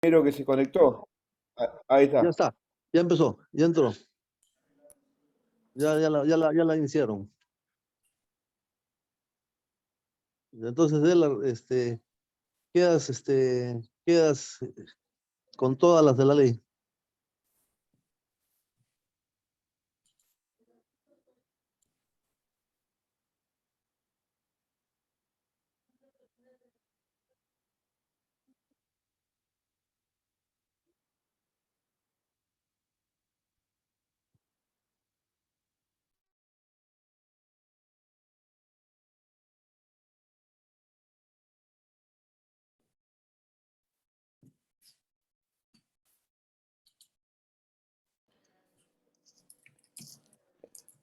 Pero que se conectó. Ahí Ya está. está, ya empezó, ya entró, ya la iniciaron. Entonces, quedas con todas las de la ley.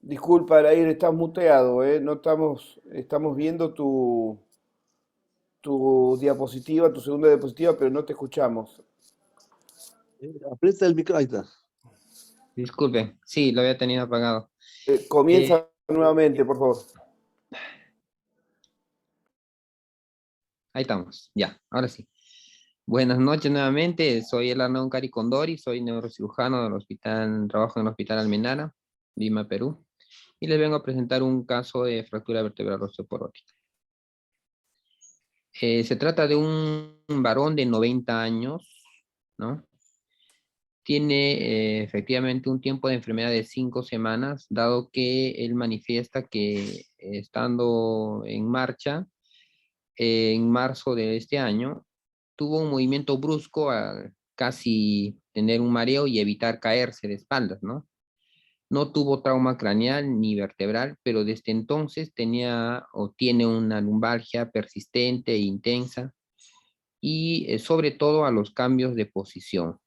Disculpa, Arair, estás muteado, ¿eh? No estamos viendo tu diapositiva, tu segunda diapositiva, pero no te escuchamos. Aprieta el micro, ahí está. Disculpen, sí, lo había tenido apagado. Comienza nuevamente, por favor. Ahí estamos, ya, ahora sí. Buenas noches nuevamente, soy el Arnaud Cari Condori, soy neurocirujano del hospital, trabajo en el Hospital Almenara, Lima, Perú, y les vengo a presentar un caso de fractura vertebral osteoporótica. Se trata de un varón de 90 años, ¿no? Tiene efectivamente un tiempo de enfermedad de 5 semanas, dado que él manifiesta que estando en marcha, en marzo de este año, tuvo un movimiento brusco a casi tener un mareo y evitar caerse de espaldas, ¿no? No tuvo trauma craneal ni vertebral, pero desde entonces tenía o tiene una lumbalgia persistente e intensa y sobre todo a los cambios de posición.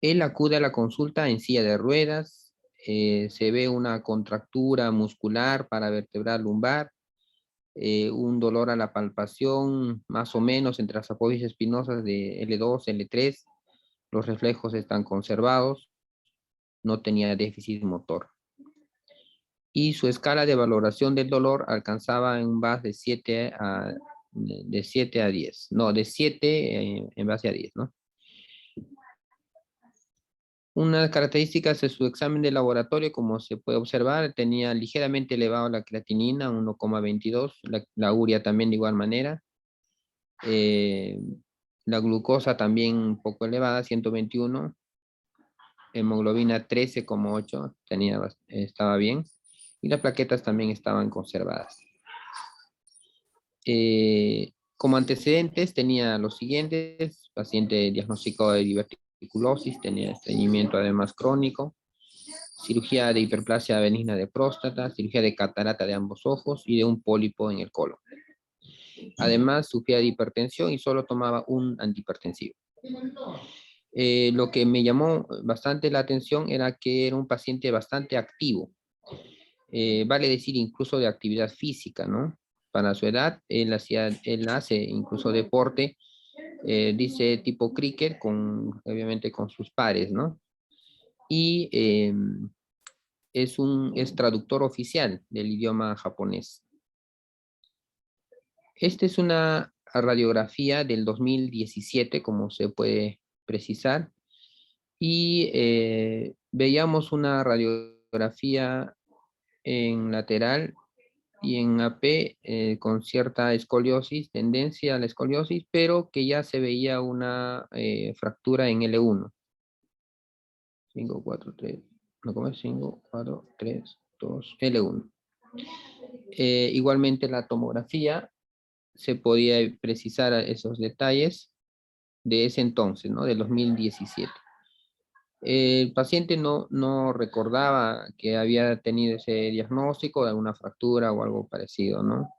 Él acude a la consulta en silla de ruedas, se ve una contractura muscular paravertebral lumbar, un dolor a la palpación más o menos entre las apófisis espinosas de L2, L3, los reflejos están conservados, no tenía déficit motor. Y su escala de valoración del dolor alcanzaba en base de 7 a 10, no, de 7 en base a 10, ¿no? Unas características de su examen de laboratorio, como se puede observar, tenía ligeramente elevado la creatinina, 1,22, la urea también de igual manera, eh, la glucosa también un poco elevada, 121, hemoglobina 13,8, estaba bien, y las plaquetas también estaban conservadas. Como antecedentes tenía los siguientes: paciente diagnosticado de diverticulosis, tenía estreñimiento además crónico, cirugía de hiperplasia benigna de próstata, cirugía de catarata de ambos ojos y de un pólipo en el colon. Además, sufría de hipertensión y solo tomaba un antihipertensivo. Lo que me llamó bastante la atención era que era un paciente bastante activo. Vale decir, incluso de actividad física, ¿no? Para su edad, él hace incluso deporte, dice tipo cricket, obviamente con sus pares, ¿no? Y es traductor oficial del idioma japonés. Esta es una radiografía del 2017, como se puede precisar, y veíamos una radiografía en lateral y en AP con cierta escoliosis, tendencia a la escoliosis, pero que ya se veía una fractura en L1. 5, 4, 3, no, ¿cómo es? 5, 4, 3, 2, L1. Igualmente la tomografía se podía precisar esos detalles de ese entonces, ¿no? Del 2017. El paciente no recordaba que había tenido ese diagnóstico de alguna fractura o algo parecido, ¿no?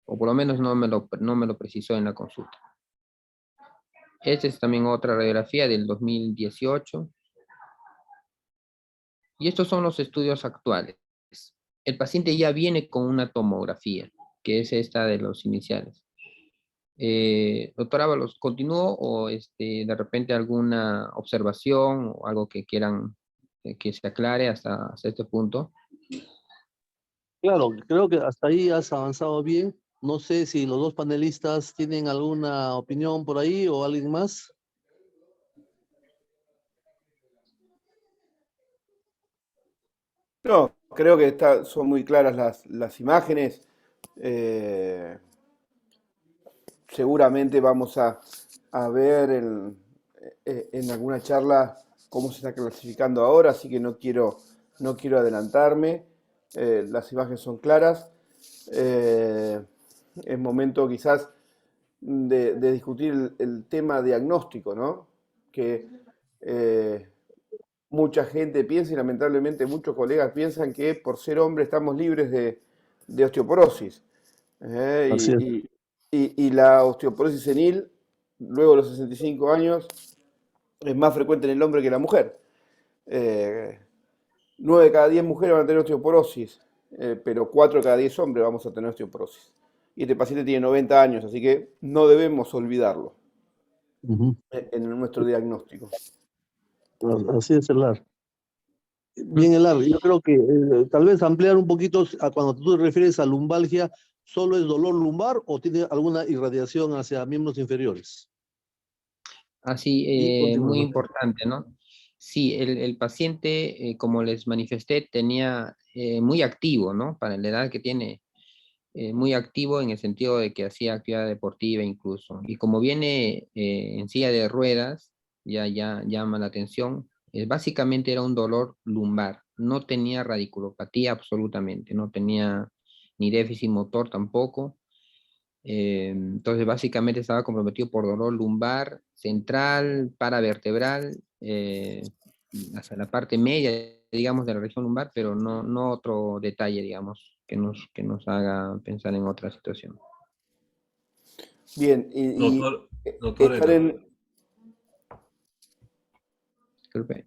O por lo menos no me lo precisó en la consulta. Esta es también otra radiografía del 2018. Y estos son los estudios actuales. El paciente ya viene con una tomografía, que es esta de los iniciales. Doctor Ábalos, ¿continúo o de repente alguna observación o algo que quieran que se aclare hasta este punto? Claro, creo que hasta ahí has avanzado bien. No sé si los dos panelistas tienen alguna opinión por ahí o alguien más. No, creo que son muy claras las imágenes. Eh, Seguramente vamos a ver en alguna charla cómo se está clasificando ahora, así que no quiero adelantarme. Las imágenes son claras. Eh, es momento quizás de discutir el tema diagnóstico, ¿no? Que eh, mucha gente piensa y lamentablemente muchos colegas piensan que por ser hombre estamos libres de osteoporosis. Así es. Y la osteoporosis senil, luego de los 65 años, es más frecuente en el hombre que en la mujer. Eh, 9 de cada 10 mujeres van a tener osteoporosis, pero 4 de cada 10 hombres vamos a tener osteoporosis. Y este paciente tiene 90 años, así que no debemos olvidarlo Ujú. en nuestro diagnóstico. Así es, Elar. Bien, Elar, yo creo que tal vez ampliar un poquito a cuando tú te refieres a lumbalgia, ¿solo es dolor lumbar o tiene alguna irradiación hacia miembros inferiores? Así, Y muy continuamos. importante, ¿no? Sí, el paciente, como les manifesté, tenía muy activo, ¿no? Para la edad que tiene, muy activo en el sentido de que hacía actividad deportiva incluso. Y como viene en silla de ruedas, ya llama la atención. Básicamente era un dolor lumbar, no tenía radiculopatía absolutamente, no tenía ni déficit motor tampoco. Entonces, básicamente estaba comprometido por dolor lumbar, central, paravertebral, hasta la parte media, digamos, de la región lumbar, pero no otro detalle, digamos, que nos haga pensar en otra situación. Bien, Doctor, doctor estar Elar, en... Disculpe.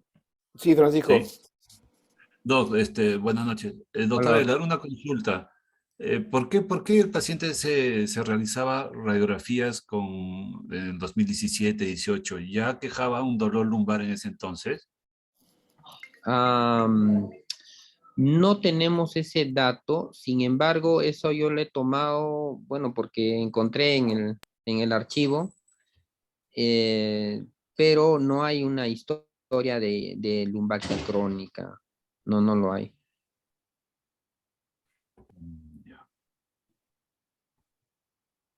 Sí, Francisco. ¿sí? Buenas noches. Doctor Hola. Elar, una consulta. ¿Por qué el paciente se realizaba radiografías en el 2017-18? ¿Ya quejaba un dolor lumbar en ese entonces? Am, no tenemos ese dato, sin embargo, eso yo lo he tomado, bueno, porque encontré en el archivo, eh, pero no hay una historia de lumbalgia crónica. No lo hay. Ya.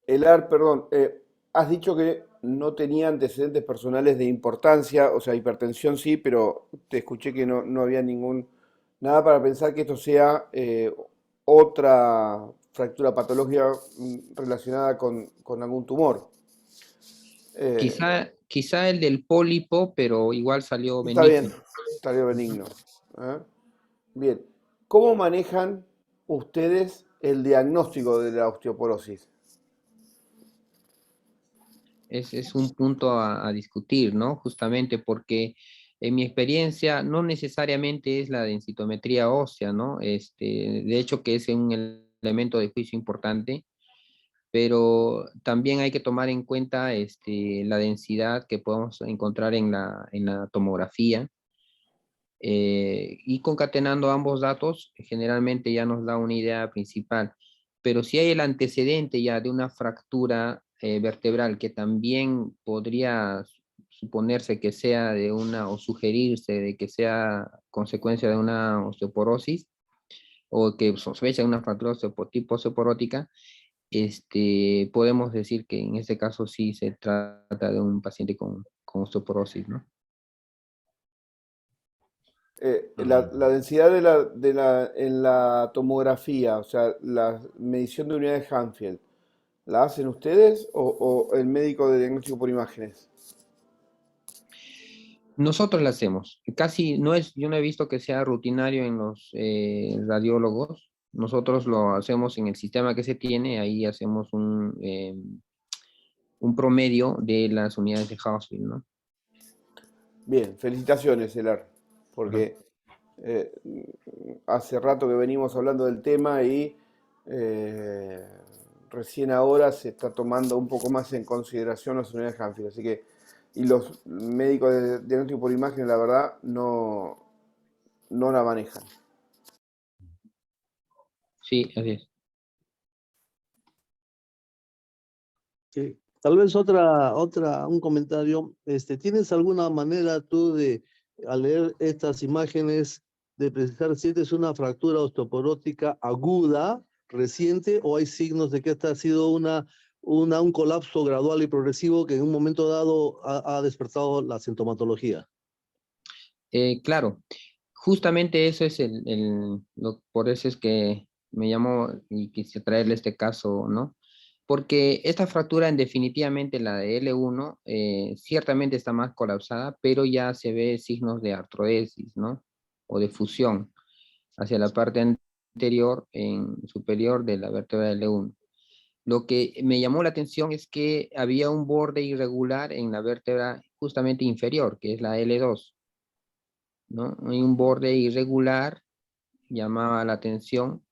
Elar, perdón, has dicho que no tenía antecedentes personales de importancia, o sea, hipertensión sí, pero te escuché que no había nada para pensar que esto sea otra fractura patológica relacionada con algún tumor. Eh, Quizá el del pólipo, pero igual salió Está bien, benigno. estaría Ujú. benigno. ¿Eh? Bien, ¿cómo manejan ustedes el diagnóstico de la osteoporosis? Es un punto a discutir, ¿no? Justamente porque en mi experiencia no necesariamente es la densitometría ósea, ¿no? De hecho que es un elemento de juicio importante, pero también hay que tomar en cuenta la densidad que podemos encontrar en la tomografía. Y concatenando ambos datos, generalmente ya nos da una idea principal. Pero si hay el antecedente ya de una fractura vertebral que también podría suponerse que sea de una, o sugerirse de que sea consecuencia de una osteoporosis, o que sospecha de una fractura tipo osteoporótica, podemos decir que en este caso sí se trata de un paciente con osteoporosis, ¿no? La densidad en la tomografía, o sea, la medición de unidades Hanfield, ¿la hacen ustedes o el médico de diagnóstico por imágenes? Nosotros la hacemos. Casi no es, yo no he visto que sea rutinario en los radiólogos. Nosotros lo hacemos en el sistema que se tiene, ahí hacemos un promedio de las unidades de Hounsfield, ¿no? Bien, felicitaciones, Elar, Ajá. porque eh, hace rato que venimos hablando del tema y eh, recién ahora se está tomando un poco más en consideración las unidades Hanfield. Así que, y los médicos de diagnóstico por imágenes, la verdad, no la manejan. Sí, así es. Sí. Tal vez un comentario. ¿Tienes alguna manera tú de, al leer estas imágenes, de precisar si esta es una fractura osteoporótica aguda, reciente, o hay signos de que esta ha sido un colapso gradual y progresivo que en un momento dado ha despertado la sintomatología? Claro, justamente eso es por eso es que me llamó y quise traerle este caso, ¿no? Porque esta fractura, en definitivamente la de L1, ciertamente está más colapsada, pero ya se ve signos de artrodesis, ¿no? O de fusión hacia la parte anterior, superior de la vértebra L1. Lo que me llamó la atención es que había un borde irregular en la vértebra justamente inferior, que es la L2, ¿no? Hay un borde irregular, llamaba la atención,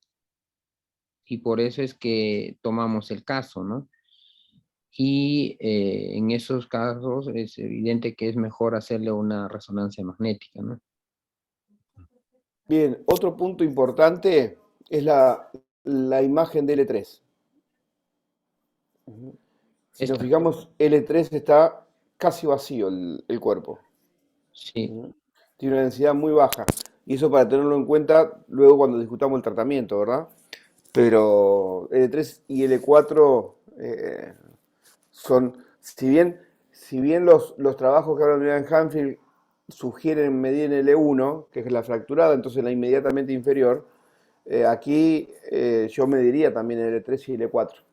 y por eso es que tomamos el caso, ¿no? Y en esos casos es evidente que es mejor hacerle una resonancia magnética, ¿no? Bien, otro punto importante es la imagen de L3. Si nos Esta, fijamos, L3 está casi vacío el cuerpo. sí, Tiene una densidad muy baja. Y eso para tenerlo en cuenta luego cuando discutamos el tratamiento, ¿verdad? Pero L3 y L4 son, si bien los trabajos que hablan de Ian Hanfield sugieren medir en L1, que es la fracturada, entonces la inmediatamente inferior, aquí yo mediría también L3 y L4.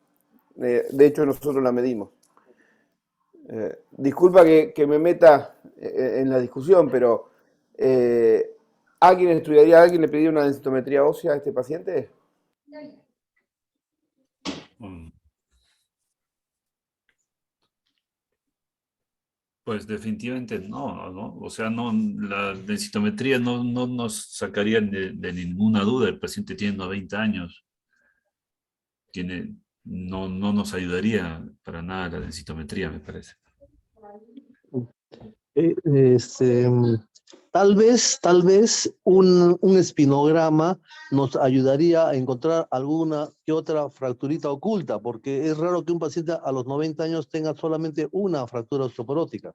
De hecho, nosotros la medimos. Disculpa que me meta en la discusión, pero eh, ¿alguien le pediría una densitometría ósea a este paciente? Mm, Pues definitivamente no, ¿no? O sea, no, la densitometría no nos sacaría de ninguna duda. El paciente tiene 90 años, no nos ayudaría para nada la densitometría, me parece. Eh, este, mm, tal vez un espinograma nos ayudaría a encontrar alguna que otra fracturita oculta, porque es raro que un paciente a los 90 años tenga solamente una fractura osteoporótica,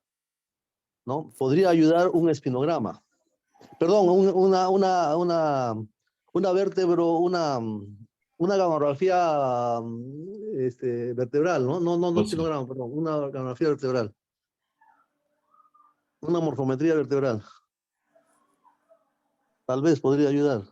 ¿no? Podría ayudar un espinograma. Perdón, una vértebro, una gamografía vertebral, ¿no? No O sea, espinograma, perdón, una gamografía vertebral, una morfometría vertebral. Tal vez podría ayudar.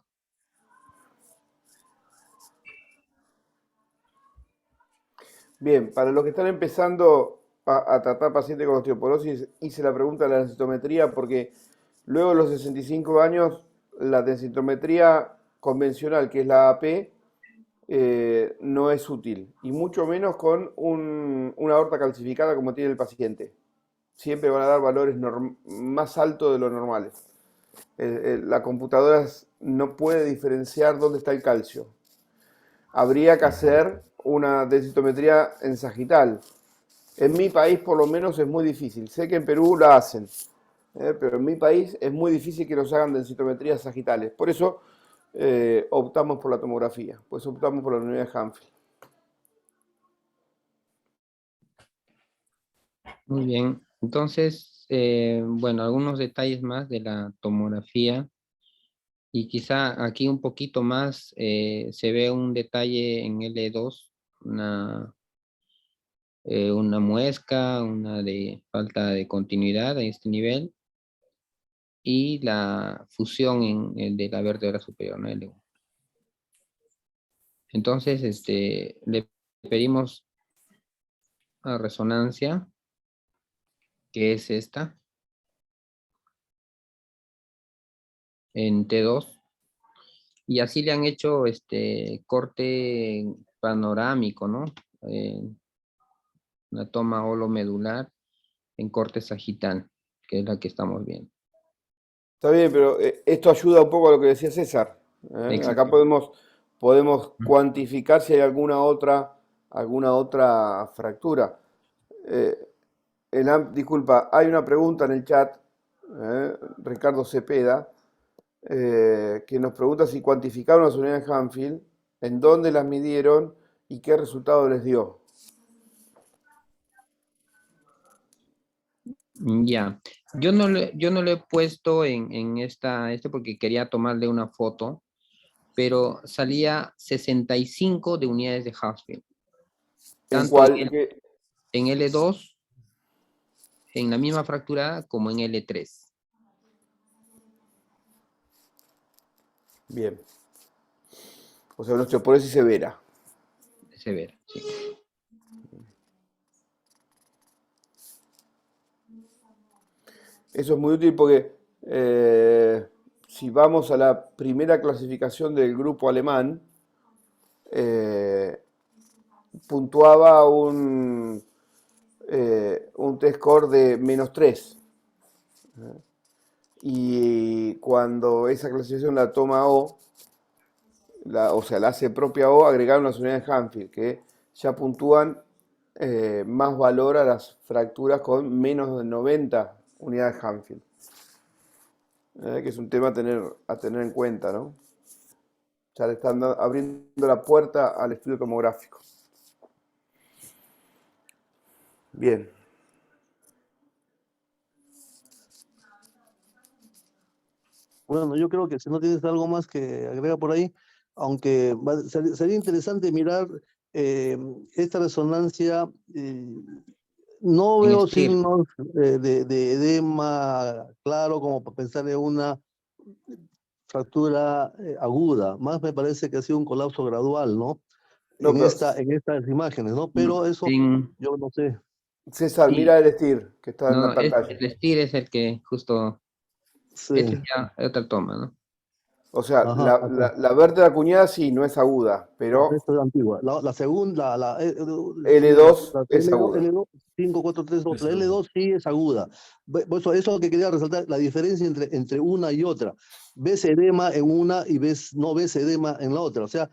Bien, para los que están empezando a tratar pacientes con osteoporosis, hice la pregunta de la densitometría porque luego de los 65 años, la densitometría convencional, que es la AP, no es útil, y mucho menos con una aorta calcificada como tiene el paciente. Siempre van a dar valores más altos de lo normales. La computadora no puede diferenciar dónde está el calcio. Habría que hacer una densitometría en sagital. En mi país por lo menos es muy difícil. Sé que en Perú la hacen, pero en mi país es muy difícil que nos hagan densitometrías sagitales. Por eso optamos por la tomografía, pues optamos por la unidad de Hanfield. muy bien. Entonces, bueno, algunos detalles más de la tomografía. Y quizá aquí un poquito más se ve un detalle en L2, una muesca, una de falta de continuidad en este nivel, y la fusión en el de la vértebra superior, ¿no? L1. Entonces, le pedimos a resonancia, que es esta, en T2, y así le han hecho corte panorámico, ¿no? Eh, una toma holomedular en corte sagital, que es la que estamos viendo. Está bien, pero esto ayuda un poco a lo que decía César. Acá Exacto. podemos cuantificar si hay alguna otra fractura. Eh, disculpa, hay una pregunta en el chat, Ricardo Cepeda, que nos pregunta si cuantificaron las unidades Hanfield, en dónde las midieron y qué resultado les dio. Ya, yo no lo he puesto en este porque quería tomarle una foto, pero salía 65 de unidades de Haffield, ¿En tanto cuál? en L2, en la misma fractura, como en L3. Bien. O sea, una osteoporosis severa. Severa, sí. Eso es muy útil porque si vamos a la primera clasificación del grupo alemán, eh, puntuaba un T-score de -3. Y cuando esa clasificación la toma O, o sea, la hace propia O, agregaron las unidades de Hanfield, que ya puntúan más valor a las fracturas con menos de 90 unidades Hanfield. Que es un tema a tener en cuenta, ¿no? Ya le están abriendo la puerta al estudio tomográfico. Bien. Bueno, yo creo que si no tienes algo más que agregar por ahí, aunque sería interesante mirar esta resonancia. No En veo STIR. signos de edema claro como para pensar en una fractura aguda. Más me parece que ha sido un colapso gradual, ¿no? No, pero En estas imágenes, ¿no? Pero eso, En, yo no sé. César, sí, mira el STIR que está en la no, pantalla. el STIR es el que justo, Sí, este es ya otra toma, ¿no? O sea, ajá, acá. la vértebra acuñada sí no es aguda, No, pero esta es antigua. La segunda, L2 la es aguda. L2, 543, la Eso. L2 sí es aguda. Eso es lo que quería resaltar, la diferencia entre una y otra. Ves edema en una y no ves edema en la otra. O sea,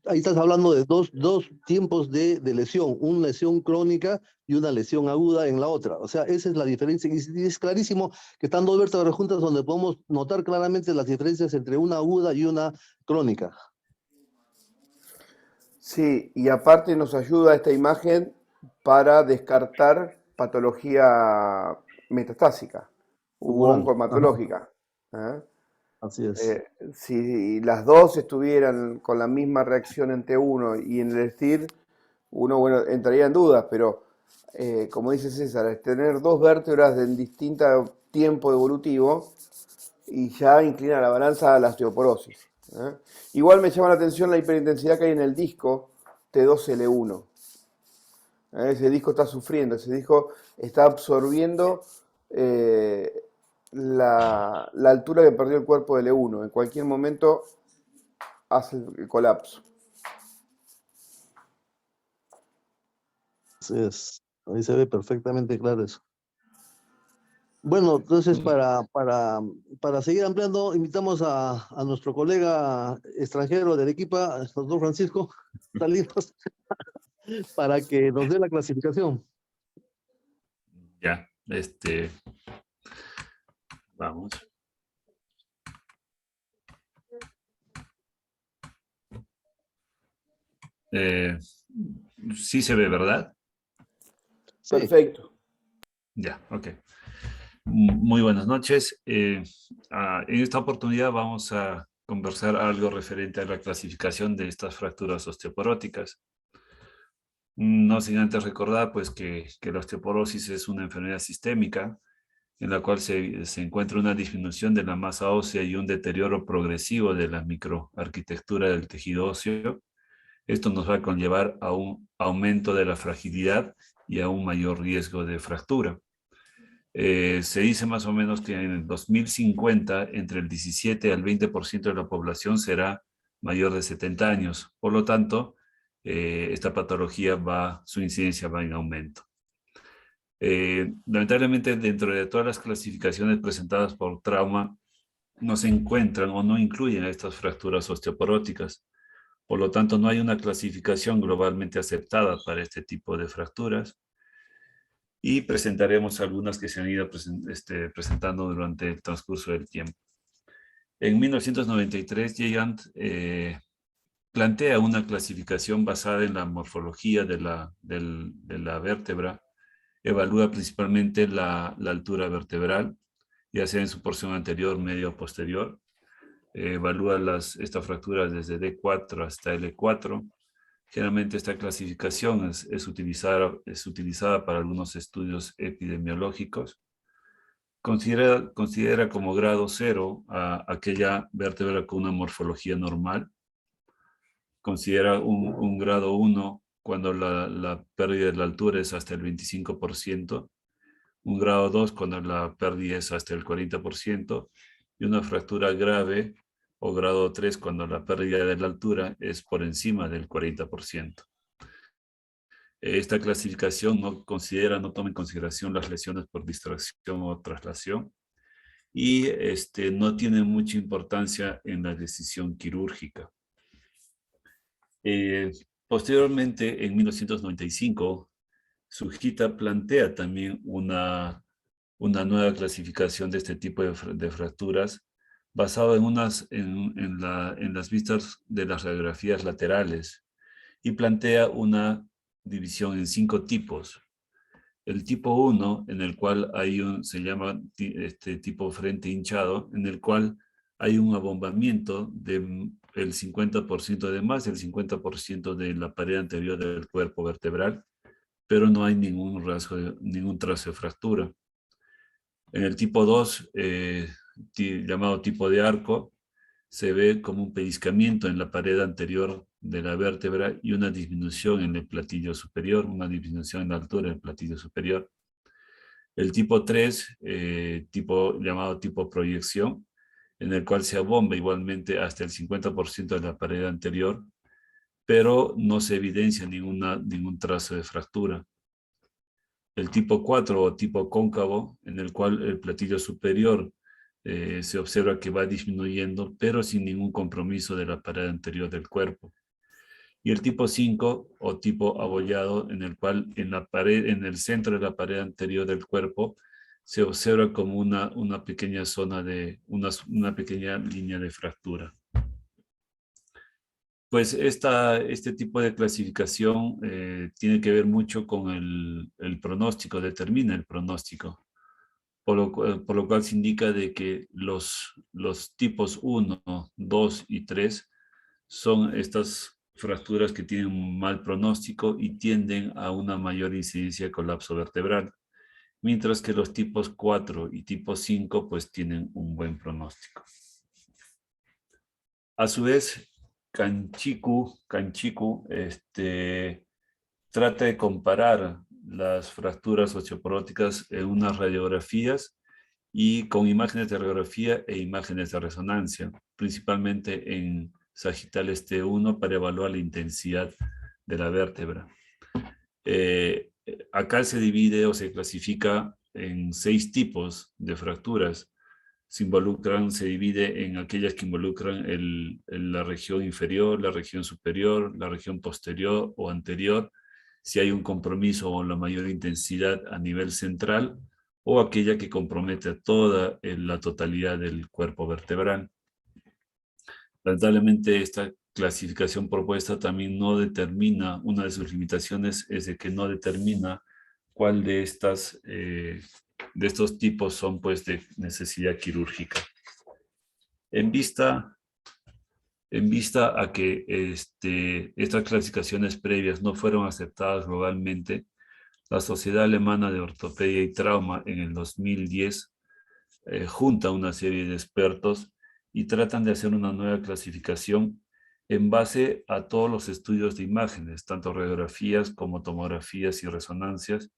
ahí estás hablando de dos tiempos de lesión, una lesión crónica y una lesión aguda en la otra. O sea, esa es la diferencia. Y es clarísimo que están dos vértebras juntas donde podemos notar claramente las diferencias entre una aguda y una crónica. Sí, y aparte nos ayuda esta imagen para descartar patología metastásica u Tumoral. Ajá, oncohematológica. ¿Eh? así es. Si las dos estuvieran con la misma reacción en T1 y en el STIR, uno bueno, entraría en dudas, pero como dice César, es tener dos vértebras en distinto tiempo evolutivo y ya inclina la balanza a la osteoporosis. ¿Eh? Igual me llama la atención la hiperintensidad que hay en el disco T2L1. Ese disco está sufriendo, ese disco está absorbiendo la altura que perdió el cuerpo del E1. En cualquier momento hace el colapso. Así es. Ahí se ve perfectamente claro eso. Bueno, entonces para seguir ampliando, invitamos a nuestro colega extranjero del equipo, doctor Francisco Salinas, para que nos dé la clasificación. Ya, vamos. Sí se ve, ¿verdad? Sí, Perfecto. Ya, ok. Muy buenas noches. En esta oportunidad vamos a conversar algo referente a la clasificación de estas fracturas osteoporóticas. No sin antes recordar pues, que la osteoporosis es una enfermedad sistémica en la cual se encuentra una disminución de la masa ósea y un deterioro progresivo de la microarquitectura del tejido óseo. Esto nos va a conllevar a un aumento de la fragilidad y a un mayor riesgo de fractura. Se dice más o menos que en el 2050 entre el 17 al 20% de la población será mayor de 70 años. Por lo tanto, esta patología su incidencia va en aumento. Lamentablemente, dentro de todas las clasificaciones presentadas por trauma, no se encuentran o no incluyen a estas fracturas osteoporóticas. Por lo tanto, no hay una clasificación globalmente aceptada para este tipo de fracturas. Y presentaremos algunas que se han ido presentando durante el transcurso del tiempo. En 1993, Gigant plantea una clasificación basada en la morfología de la vértebra Evalúa principalmente la altura vertebral, ya sea en su porción anterior, media o posterior. Evalúa estas fracturas desde D4 hasta L4. Generalmente esta clasificación es utilizada para algunos estudios epidemiológicos. Considera como grado 0 a aquella vértebra con una morfología normal. Considera un grado 1 cuando la pérdida de la altura es hasta el 25%, un grado 2 cuando la pérdida es hasta el 40%, y una fractura grave o grado 3 cuando la pérdida de la altura es por encima del 40%. Esta clasificación no toma en consideración las lesiones por distracción o traslación y no tiene mucha importancia en la decisión quirúrgica. Posteriormente, en 1995, Sugita plantea también una nueva clasificación de este tipo de fracturas basado en las vistas de las radiografías laterales y plantea una división en 5 tipos. El tipo 1, en el cual se llama tipo frente hinchado, en el cual hay un abombamiento del 50% de más del 50% de la pared anterior del cuerpo vertebral, pero no hay ningún trazo de fractura. En el tipo 2, llamado tipo de arco, se ve como un pellizcamiento en la pared anterior de la vértebra y una disminución en el platillo superior, una disminución en la altura del platillo superior. El tipo 3, llamado tipo proyección, en el cual se abomba igualmente hasta el 50% de la pared anterior, pero no se evidencia ningún trazo de fractura. El tipo 4 o tipo cóncavo, en el cual el platillo superior se observa que va disminuyendo, pero sin ningún compromiso de la pared anterior del cuerpo. Y el tipo 5 o tipo abollado, en el cual en el centro de la pared anterior del cuerpo se observa como una pequeña zona una pequeña línea de fractura. Pues este tipo de clasificación tiene que ver mucho con el pronóstico, determina el pronóstico. Por lo cual se indica de que los tipos 1, 2 y 3 son estas fracturas que tienen un mal pronóstico y tienden a una mayor incidencia de colapso vertebral, mientras que los tipos 4 y tipo 5 pues tienen un buen pronóstico. A su vez, Kanchiku trata de comparar las fracturas osteoporóticas en unas radiografías y con imágenes de radiografía e imágenes de resonancia, principalmente en sagittales T1 para evaluar la intensidad de la vértebra. Acá se divide o se clasifica en 6 tipos de fracturas. Se divide en aquellas que involucran la región inferior, la región superior, la región posterior o anterior, si hay un compromiso o la mayor intensidad a nivel central, o aquella que compromete a toda la totalidad del cuerpo vertebral. Lamentablemente, esta clasificación propuesta también no determina, una de sus limitaciones es de que no determina cuál de estos tipos son pues de necesidad quirúrgica. En vista a que estas clasificaciones previas no fueron aceptadas globalmente, la Sociedad Alemana de Ortopedia y Trauma en el 2010 junta una serie de expertos y tratan de hacer una nueva clasificación en base a todos los estudios de imágenes, tanto radiografías como tomografías y resonancias,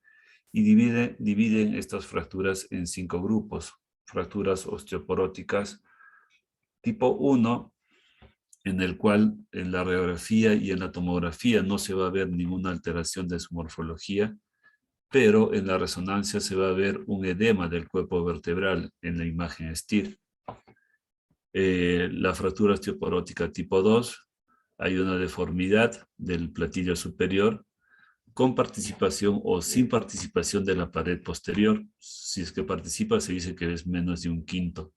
y dividen estas fracturas en 5 grupos. Fracturas osteoporóticas tipo 1, en el cual en la radiografía y en la tomografía no se va a ver ninguna alteración de su morfología, pero en la resonancia se va a ver un edema del cuerpo vertebral en la imagen STIR. La fractura osteoporótica tipo 2, hay una deformidad del platillo superior con participación o sin participación de la pared posterior. Si es que participa, se dice que es menos de 1/5.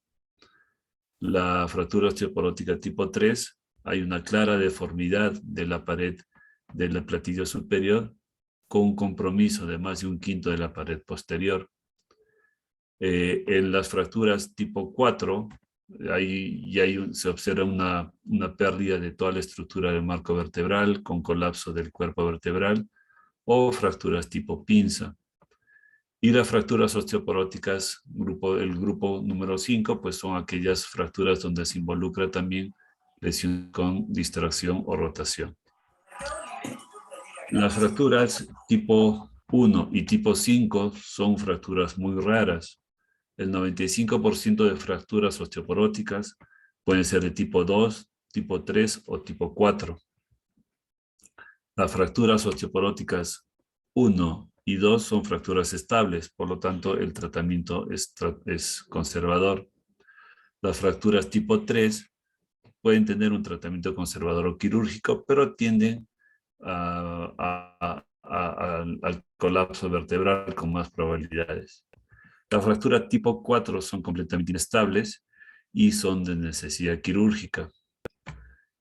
La fractura osteoporótica tipo 3, hay una clara deformidad de la pared del platillo superior con un compromiso de más de un quinto de la pared posterior. En las fracturas tipo 4, se observa una pérdida de toda la estructura del marco vertebral con colapso del cuerpo vertebral o fracturas tipo pinza. Y las fracturas osteoporóticas, el grupo número 5, pues son aquellas fracturas donde se involucra también lesión con distracción o rotación. Las fracturas tipo 1 y tipo 5 son fracturas muy raras. El 95% de fracturas osteoporóticas pueden ser de tipo 2, tipo 3 o tipo 4. Las fracturas osteoporóticas 1 y 2 son fracturas estables, por lo tanto el tratamiento es conservador. Las fracturas tipo 3 pueden tener un tratamiento conservador o quirúrgico, pero tienden al colapso vertebral con más probabilidades. Las fracturas tipo 4 son completamente inestables y son de necesidad quirúrgica.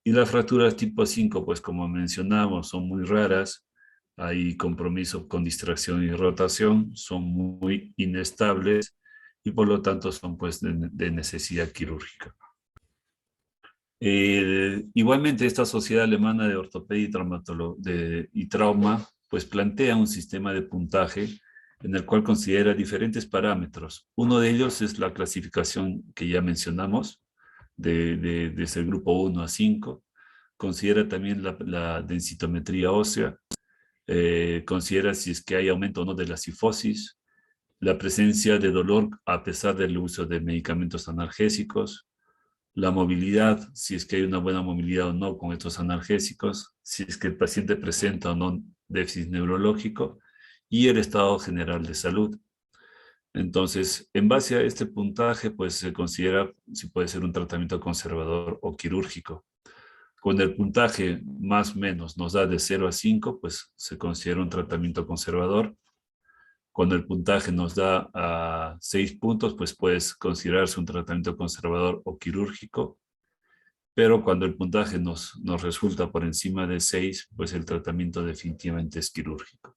Y las fracturas tipo 5, pues como mencionamos, son muy raras. Hay compromiso con distracción y rotación, son muy inestables y por lo tanto son pues de necesidad quirúrgica. Igualmente, esta Sociedad Alemana de Ortopedia y Trauma pues plantea un sistema de puntaje en el cual considera diferentes parámetros. Uno de ellos es la clasificación que ya mencionamos, desde el grupo 1 a 5. Considera también la densitometría ósea, considera si es que hay aumento o no de la cifosis, la presencia de dolor a pesar del uso de medicamentos analgésicos, la movilidad, si es que hay una buena movilidad o no con estos analgésicos, si es que el paciente presenta o no déficit neurológico y el estado general de salud. Entonces, en base a este puntaje, pues se considera si puede ser un tratamiento conservador o quirúrgico. Cuando el puntaje más o menos nos da de 0 a 5, pues se considera un tratamiento conservador. Cuando el puntaje nos da a 6 puntos, pues puede considerarse un tratamiento conservador o quirúrgico. Pero cuando el puntaje nos resulta por encima de 6, pues el tratamiento definitivamente es quirúrgico.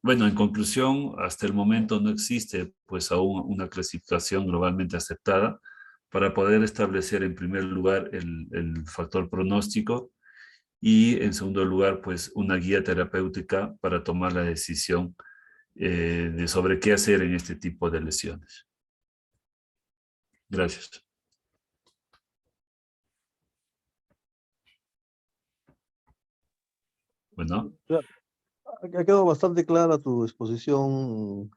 Bueno, en conclusión, hasta el momento no existe pues aún una clasificación globalmente aceptada para poder establecer en primer lugar el factor pronóstico y en segundo lugar pues una guía terapéutica para tomar la decisión de sobre qué hacer en este tipo de lesiones. Gracias. Bueno. Ha quedado bastante clara tu exposición.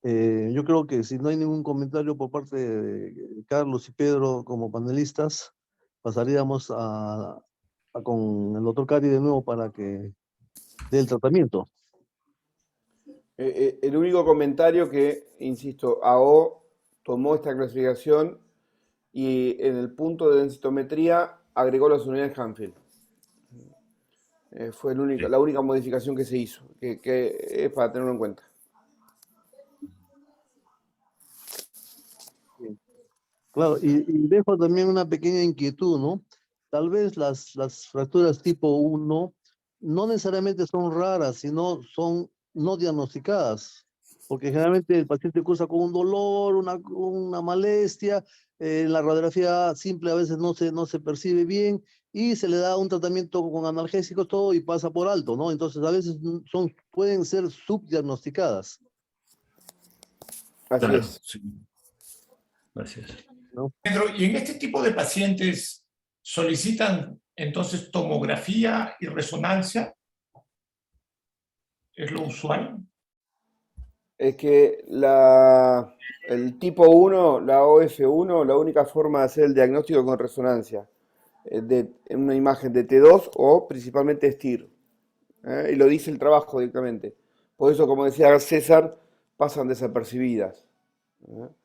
Yo creo que si no hay ningún comentario por parte de Carlos y Pedro como panelistas, pasaríamos con el doctor Cari de nuevo para que dé el tratamiento. El único comentario que, insisto, AO tomó esta clasificación y en el punto de densitometría agregó las unidades Hanfield. Fue la única modificación que se hizo, que es para tenerlo en cuenta. Claro, y dejo también una pequeña inquietud, ¿no? Tal vez las fracturas tipo 1 no necesariamente son raras, sino son no diagnosticadas, porque generalmente el paciente cursa con un dolor, una molestia, la radiografía simple a veces no se percibe bien y se le da un tratamiento con analgésicos, todo y pasa por alto, ¿no? Entonces a veces pueden ser subdiagnosticadas, Así Claro, es. sí. Gracias. ¿no? Pedro, y en este tipo de pacientes solicitan entonces tomografía y resonancia. ¿Es lo usual? Es que el tipo 1, la OF1, la única forma de hacer el diagnóstico con resonancia, en una imagen de T2 o principalmente STIR. Y lo dice el trabajo directamente. Por eso, como decía César, pasan desapercibidas.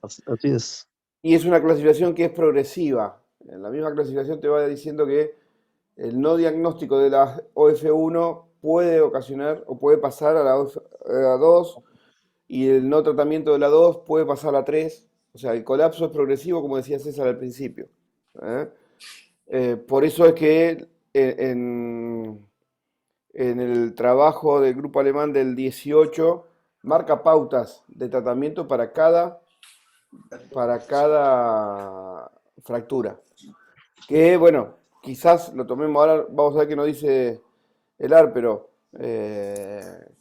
Así es. Y es una clasificación que es progresiva. En la misma clasificación te va diciendo que el no diagnóstico de la OF1 puede ocasionar o puede pasar a la OF2 y el no tratamiento de la 2 puede pasar a la 3. O sea, el colapso es progresivo, como decía César al principio. Por eso es que en en el trabajo del grupo alemán del 18 marca pautas de tratamiento para cada fractura. Que bueno, quizás lo tomemos ahora, vamos a ver qué nos dice Elar, pero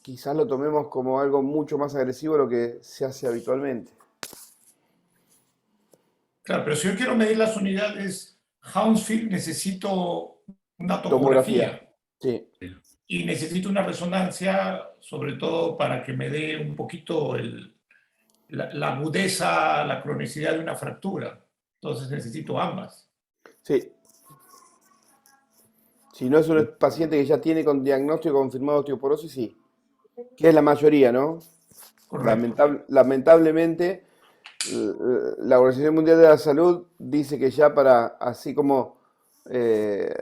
quizás lo tomemos como algo mucho más agresivo de lo que se hace habitualmente. Claro, pero si yo quiero medir las unidades Hounsfield, necesito una Tomografía, tomografía sí, y necesito una resonancia, sobre todo para que me dé un poquito la agudeza, la cronicidad de una fractura. Entonces necesito ambas. sí. Si no es un paciente que ya tiene con diagnóstico confirmado de osteoporosis, sí. Que es la mayoría, ¿no? Correcto. Lamentablemente, la Organización Mundial de la Salud dice que ya para, así como eh,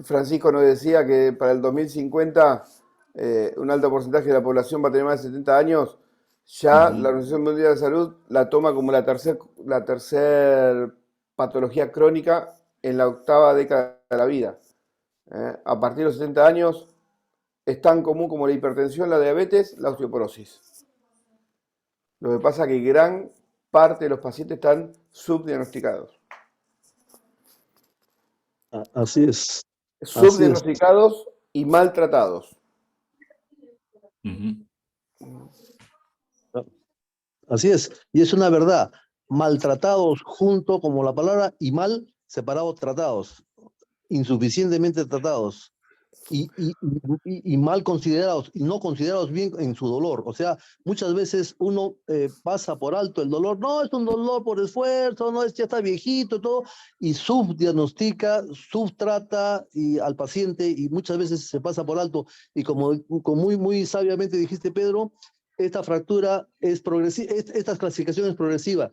Francisco nos decía que para el 2050 un alto porcentaje de la población va a tener más de 70 años, ya la Organización Mundial de la Salud la toma como la tercer patología crónica en la octava década de la vida. A partir de los 70 años es tan común como la hipertensión, la diabetes, la osteoporosis. Lo que pasa es que gran parte de los pacientes están subdiagnosticados. Así es, así es, Subdiagnosticados y maltratados. Ujú. así es. Y es una verdad. Maltratados junto como la palabra y mal separados tratados, insuficientemente tratados. Y mal considerados y no considerados bien en su dolor. O sea, muchas veces uno pasa por alto el dolor, no, es un dolor por esfuerzo, no, ya está viejito, todo, y subdiagnostica, subtrata al paciente y muchas veces se pasa por alto. Y como muy sabiamente dijiste, Pedro, esta fractura es progresiva, esta clasificación es progresiva.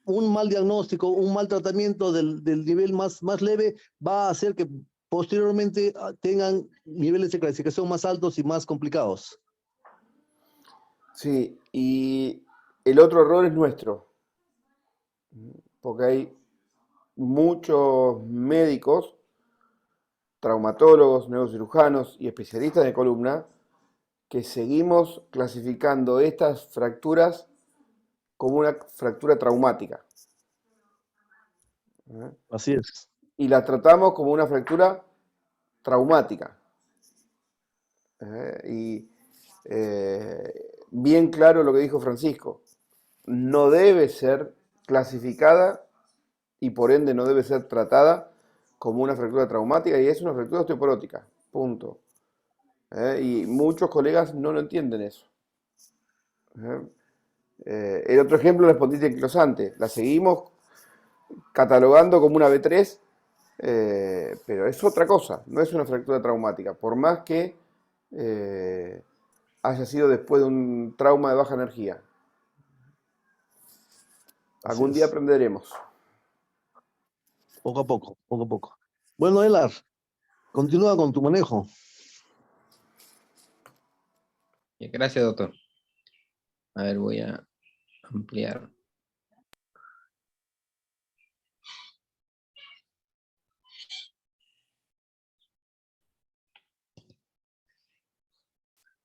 Un mal diagnóstico, un mal tratamiento del nivel más leve va a hacer que posteriormente tengan niveles de clasificación más altos y más complicados. Sí, y el otro error es nuestro, porque hay muchos médicos, traumatólogos, neurocirujanos y especialistas de columna que seguimos clasificando estas fracturas como una fractura traumática. Así es. Y la tratamos como una fractura traumática. Y bien claro lo que dijo Francisco, no debe ser clasificada y por ende no debe ser tratada como una fractura traumática y es una fractura osteoporótica, punto. Y muchos colegas no lo entienden eso. El otro ejemplo es la espondilitis anquilosante, la seguimos catalogando como una B3, pero es otra cosa, no es una fractura traumática, por más que haya sido después de un trauma de baja energía. Así Algún día es. aprenderemos. Poco a poco, poco a poco. Bueno, Elar, continúa con tu manejo. Gracias, doctor. A ver, voy a ampliar.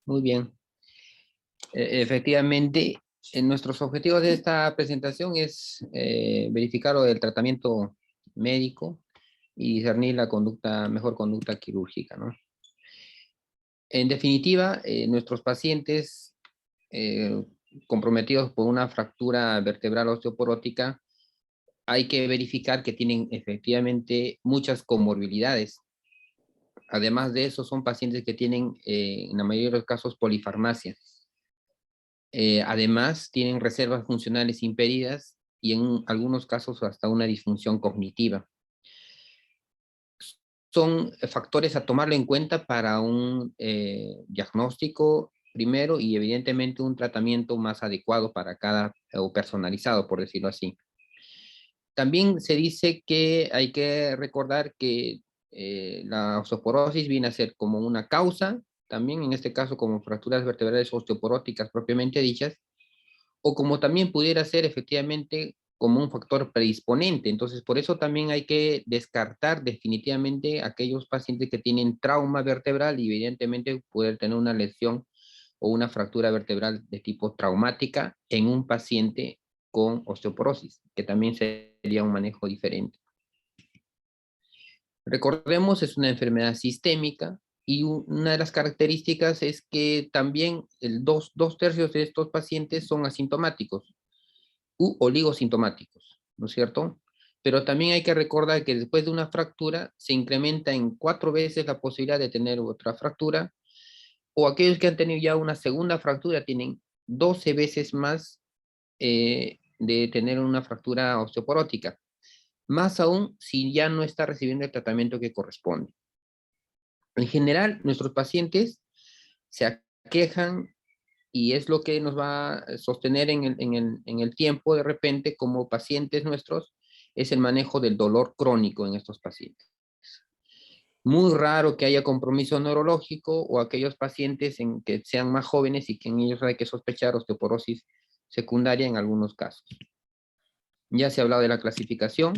Muy bien. Efectivamente, nuestros objetivos de esta presentación es verificar el tratamiento médico y discernir la mejor conducta quirúrgica, ¿no? En definitiva, nuestros pacientes comprometidos por una fractura vertebral osteoporótica, hay que verificar que tienen efectivamente muchas comorbilidades. Además de eso, son pacientes que tienen, en la mayoría de los casos, polifarmacia. Además, tienen reservas funcionales impedidas y en algunos casos hasta una disfunción cognitiva. Son factores a tomarlo en cuenta para un diagnóstico primero y evidentemente un tratamiento más adecuado para cada, o personalizado, por decirlo así. También se dice que hay que recordar que la osteoporosis viene a ser como una causa, también en este caso como fracturas vertebrales osteoporóticas propiamente dichas, o como también pudiera ser efectivamente como un factor predisponente. Entonces, por eso también hay que descartar definitivamente aquellos pacientes que tienen trauma vertebral y evidentemente poder tener una lesión o una fractura vertebral de tipo traumática en un paciente con osteoporosis, que también sería un manejo diferente. Recordemos, es una enfermedad sistémica y una de las características es que también dos tercios de estos pacientes son asintomáticos u oligosintomáticos, ¿no es cierto? Pero también hay que recordar que después de una fractura se incrementa en 4 veces la posibilidad de tener otra fractura, o aquellos que han tenido ya una segunda fractura tienen 12 veces más de tener una fractura osteoporótica, más aún si ya no está recibiendo el tratamiento que corresponde. En general, nuestros pacientes se aquejan y es lo que nos va a sostener en el tiempo de repente como pacientes nuestros, es el manejo del dolor crónico en estos pacientes. Muy raro que haya compromiso neurológico o aquellos pacientes en que sean más jóvenes y que en ellos hay que sospechar osteoporosis secundaria en algunos casos. Ya se ha hablado de la clasificación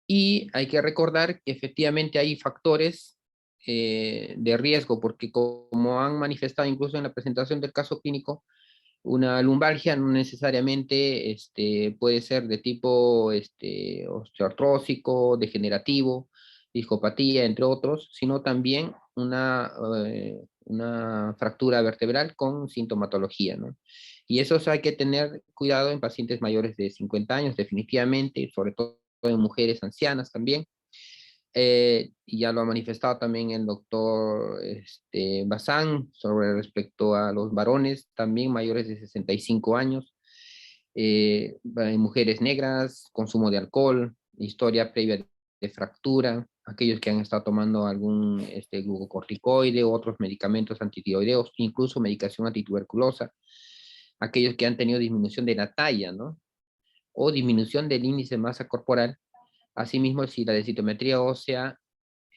y hay que recordar que efectivamente hay factores de riesgo, porque como han manifestado incluso en la presentación del caso clínico, una lumbalgia no necesariamente puede ser de tipo osteoartrósico, degenerativo, discopatía, entre otros, sino también una fractura vertebral con sintomatología, ¿no? Y eso hay que tener cuidado en pacientes mayores de 50 años, definitivamente, sobre todo en mujeres ancianas también. Y ya lo ha manifestado también el doctor Bazán sobre respecto a los varones también mayores de 65 años, mujeres negras, consumo de alcohol, historia previa de fractura, aquellos que han estado tomando algún glucocorticoide u otros medicamentos antitiroideos, incluso medicación antituberculosa, aquellos que han tenido disminución de la talla, ¿no? O disminución del índice de masa corporal. Asimismo, si la densitometría ósea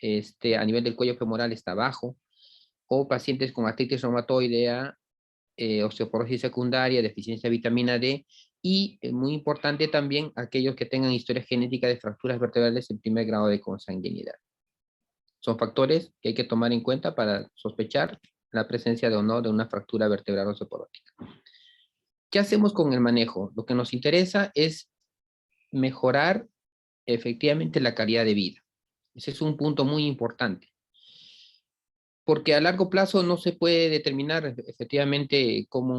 a nivel del cuello femoral está bajo, o pacientes con artritis reumatoidea, osteoporosis secundaria, deficiencia de vitamina D, y muy importante también aquellos que tengan historia genética de fracturas vertebrales en primer grado de consanguinidad. Son factores que hay que tomar en cuenta para sospechar la presencia de o no de una fractura vertebral osteoporótica. ¿Qué hacemos con el manejo? Lo que nos interesa es mejorar efectivamente la calidad de vida. Ese es un punto muy importante. Porque a largo plazo no se puede determinar efectivamente cómo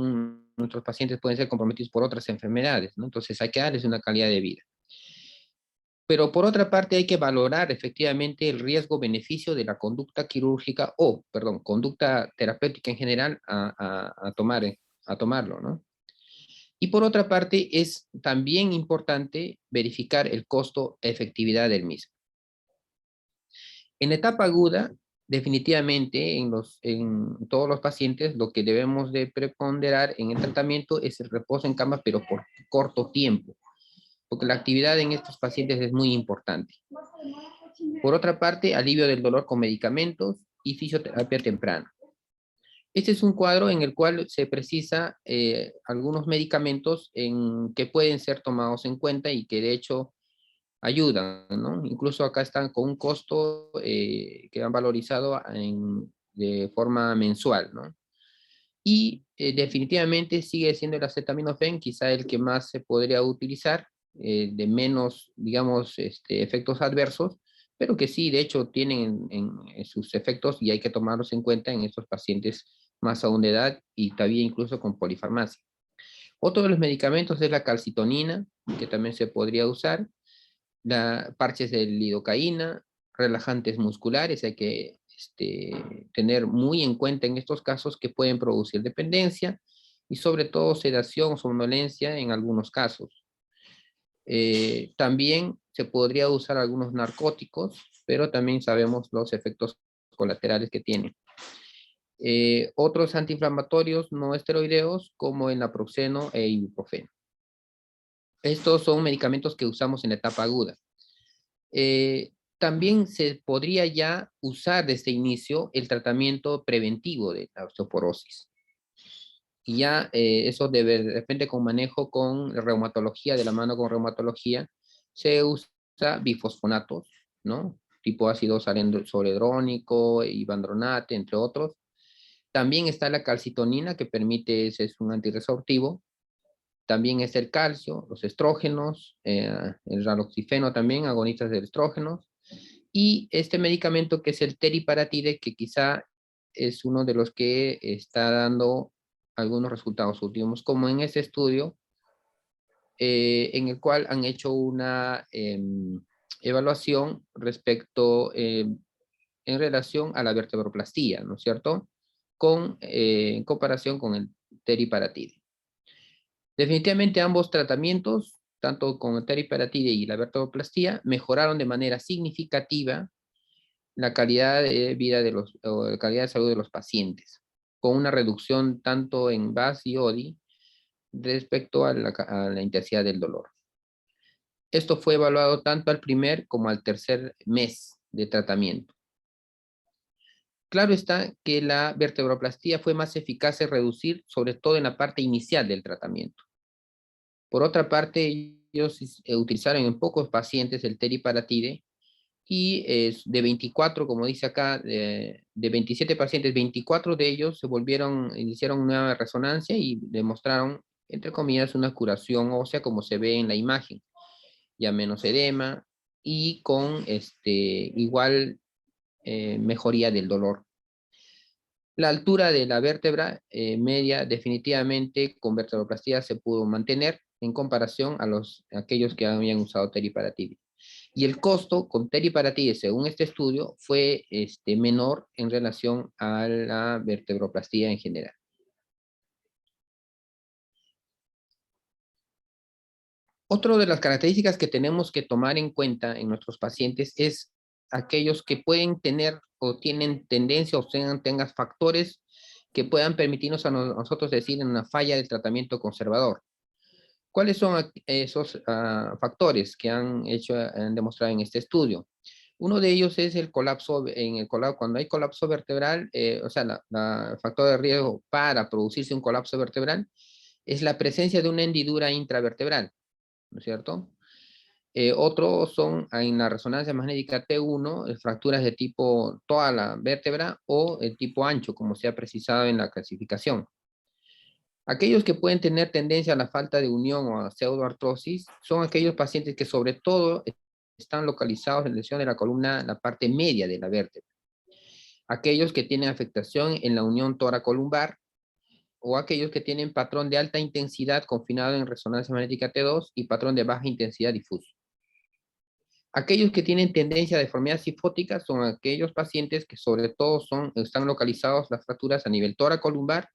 nuestros pacientes pueden ser comprometidos por otras enfermedades, ¿no? Entonces hay que darles una calidad de vida. Pero por otra parte hay que valorar efectivamente el riesgo-beneficio de la conducta quirúrgica conducta terapéutica en general a tomarlo, ¿no? Y por otra parte es también importante verificar el costo-efectividad del mismo. En la etapa aguda, definitivamente en todos los pacientes lo que debemos de preponderar en el tratamiento es el reposo en cama, pero por corto tiempo, porque la actividad en estos pacientes es muy importante. Por otra parte, alivio del dolor con medicamentos y fisioterapia temprana. Este es un cuadro en el cual se precisa algunos medicamentos que pueden ser tomados en cuenta y que de hecho ayudan, ¿no? Incluso acá están con un costo que han valorizado de forma mensual, ¿no? Y definitivamente sigue siendo el acetaminofén, quizá el que más se podría utilizar, de menos, digamos, efectos adversos, pero que sí, de hecho, tienen en sus efectos y hay que tomarlos en cuenta en estos pacientes más aún de edad y todavía incluso con polifarmacia. Otro de los medicamentos es la calcitonina, que también se podría usar, parches de lidocaína, relajantes musculares, hay que tener muy en cuenta en estos casos que pueden producir dependencia y sobre todo sedación, somnolencia en algunos casos. También se podría usar algunos narcóticos, pero también sabemos los efectos colaterales que tienen. Otros antiinflamatorios no esteroideos como el naproxeno e ibuprofeno. Estos son medicamentos que usamos en la etapa aguda. También se podría ya usar desde inicio el tratamiento preventivo de la osteoporosis. Y ya eso de repente con manejo con reumatología, de la mano con reumatología, se usa bifosfonatos, ¿no? Tipo ácido zoledrónico, ibandronate, entre otros. También está la calcitonina, que permite, ese es un antirresortivo. También está el calcio, los estrógenos, el raloxifeno también, agonistas de estrógenos. Y este medicamento que es el teriparatide, que quizá es uno de los que está dando algunos resultados últimos, como en este estudio, en el cual han hecho una evaluación respecto, en relación a la vertebroplastía, ¿no es cierto? En comparación con el teriparatide. Definitivamente ambos tratamientos, tanto con el teriparatide y la vertebroplastía, mejoraron de manera significativa la calidad de vida o la calidad de salud de los pacientes, con una reducción tanto en VAS y ODI respecto a la intensidad del dolor. Esto fue evaluado tanto al primer como al tercer mes de tratamiento. Claro está que la vertebroplastía fue más eficaz en reducir, sobre todo en la parte inicial del tratamiento. Por otra parte, ellos utilizaron en pocos pacientes el teriparatide, y de 24, como dice acá, de 27 pacientes, 24 de ellos hicieron una resonancia y demostraron, entre comillas, una curación ósea, como se ve en la imagen, ya menos edema y con igual mejoría del dolor. La altura de la vértebra media definitivamente con vertebroplastía se pudo mantener en comparación a aquellos que habían usado teriparatide. Y el costo con teriparatide, según este estudio, fue menor en relación a la vertebroplastía en general. Otra de las características que tenemos que tomar en cuenta en nuestros pacientes es aquellos que pueden tener o tienen tendencia o tengan factores que puedan permitirnos a nosotros decir en una falla del tratamiento conservador. ¿Cuáles son esos factores que han demostrado en este estudio? Uno de ellos es el colapso, cuando hay colapso vertebral, o sea, el factor de riesgo para producirse un colapso vertebral es la presencia de una hendidura intravertebral, ¿no es cierto? Otros son en la resonancia magnética T1, fracturas de tipo toda la vértebra o el tipo ancho, como se ha precisado en la clasificación. Aquellos que pueden tener tendencia a la falta de unión o a pseudoartrosis son aquellos pacientes que sobre todo están localizados en lesión de la columna, la parte media de la vértebra. Aquellos que tienen afectación en la unión toracolumbar o aquellos que tienen patrón de alta intensidad confinado en resonancia magnética T2 y patrón de baja intensidad difuso. Aquellos que tienen tendencia a deformidad cifótica son aquellos pacientes que sobre todo están localizados las fracturas a nivel toracolumbar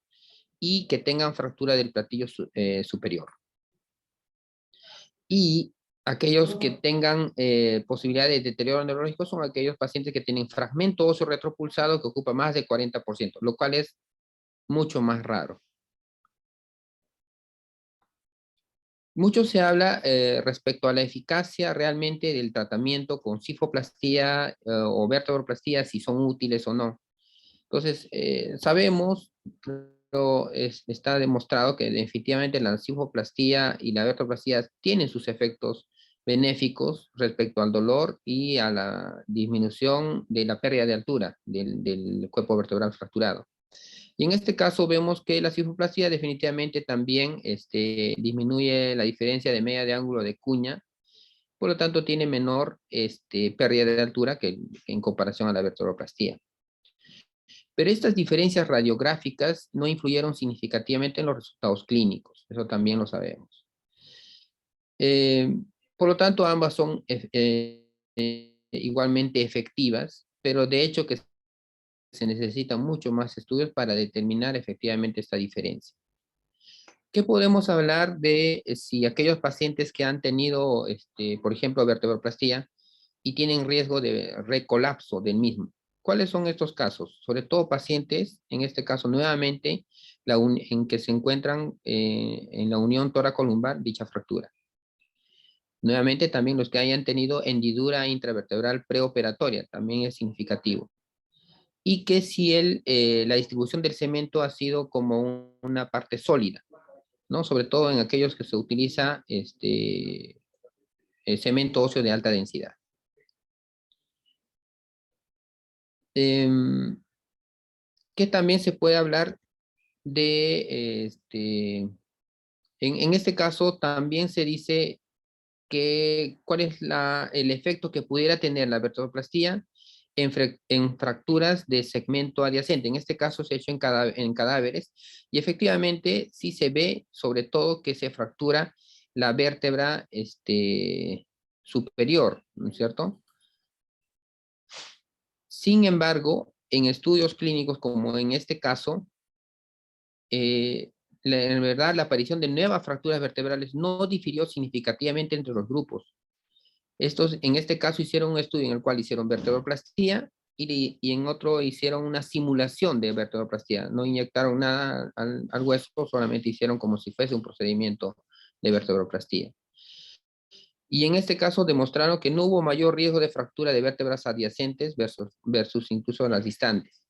y que tengan fractura del platillo superior. Y aquellos que tengan posibilidad de deterioro neurológico son aquellos pacientes que tienen fragmento óseo retropulsado que ocupa más del 40%, lo cual es mucho más raro. Mucho se habla respecto a la eficacia realmente del tratamiento con cifoplastía o vertebroplastía, si son útiles o no. Entonces, sabemos, pero está demostrado que efectivamente la cifoplastía y la vertebroplastía tienen sus efectos benéficos respecto al dolor y a la disminución de la pérdida de altura del cuerpo vertebral fracturado. Y en este caso vemos que la cifoplastía definitivamente también disminuye la diferencia de media de ángulo de cuña, por lo tanto tiene menor pérdida de altura que en comparación a la vertebroplastía. Pero estas diferencias radiográficas no influyeron significativamente en los resultados clínicos, eso también lo sabemos. Por lo tanto, ambas son igualmente efectivas, pero de hecho que se necesitan mucho más estudios para determinar efectivamente esta diferencia. ¿Qué podemos hablar de si aquellos pacientes que han tenido, por ejemplo, vertebroplastía y tienen riesgo de recolapso del mismo? ¿Cuáles son estos casos? Sobre todo pacientes, en este caso nuevamente, en que se encuentran en la unión toracolumbar dicha fractura. Nuevamente también los que hayan tenido hendidura intravertebral preoperatoria, también es significativo. y que si la distribución del cemento ha sido como una parte sólida, ¿no? Sobre todo en aquellos que se utiliza cemento óseo de alta densidad. Que también se puede hablar de, en este caso también se dice que cuál es el efecto que pudiera tener la vertebrosplastía en fracturas de segmento adyacente. En este caso se ha hecho en cadáveres y efectivamente sí se ve sobre todo que se fractura la vértebra superior, ¿no es cierto? Sin embargo, en estudios clínicos como en este caso, en verdad la aparición de nuevas fracturas vertebrales no difirió significativamente entre los grupos. Estos, en este caso, hicieron un estudio en el cual hicieron vertebroplastía y en otro hicieron una simulación de vertebroplastía. No inyectaron nada al hueso, solamente hicieron como si fuese un procedimiento de vertebroplastía. Y en este caso demostraron que no hubo mayor riesgo de fractura de vértebras adyacentes versus incluso las distantes.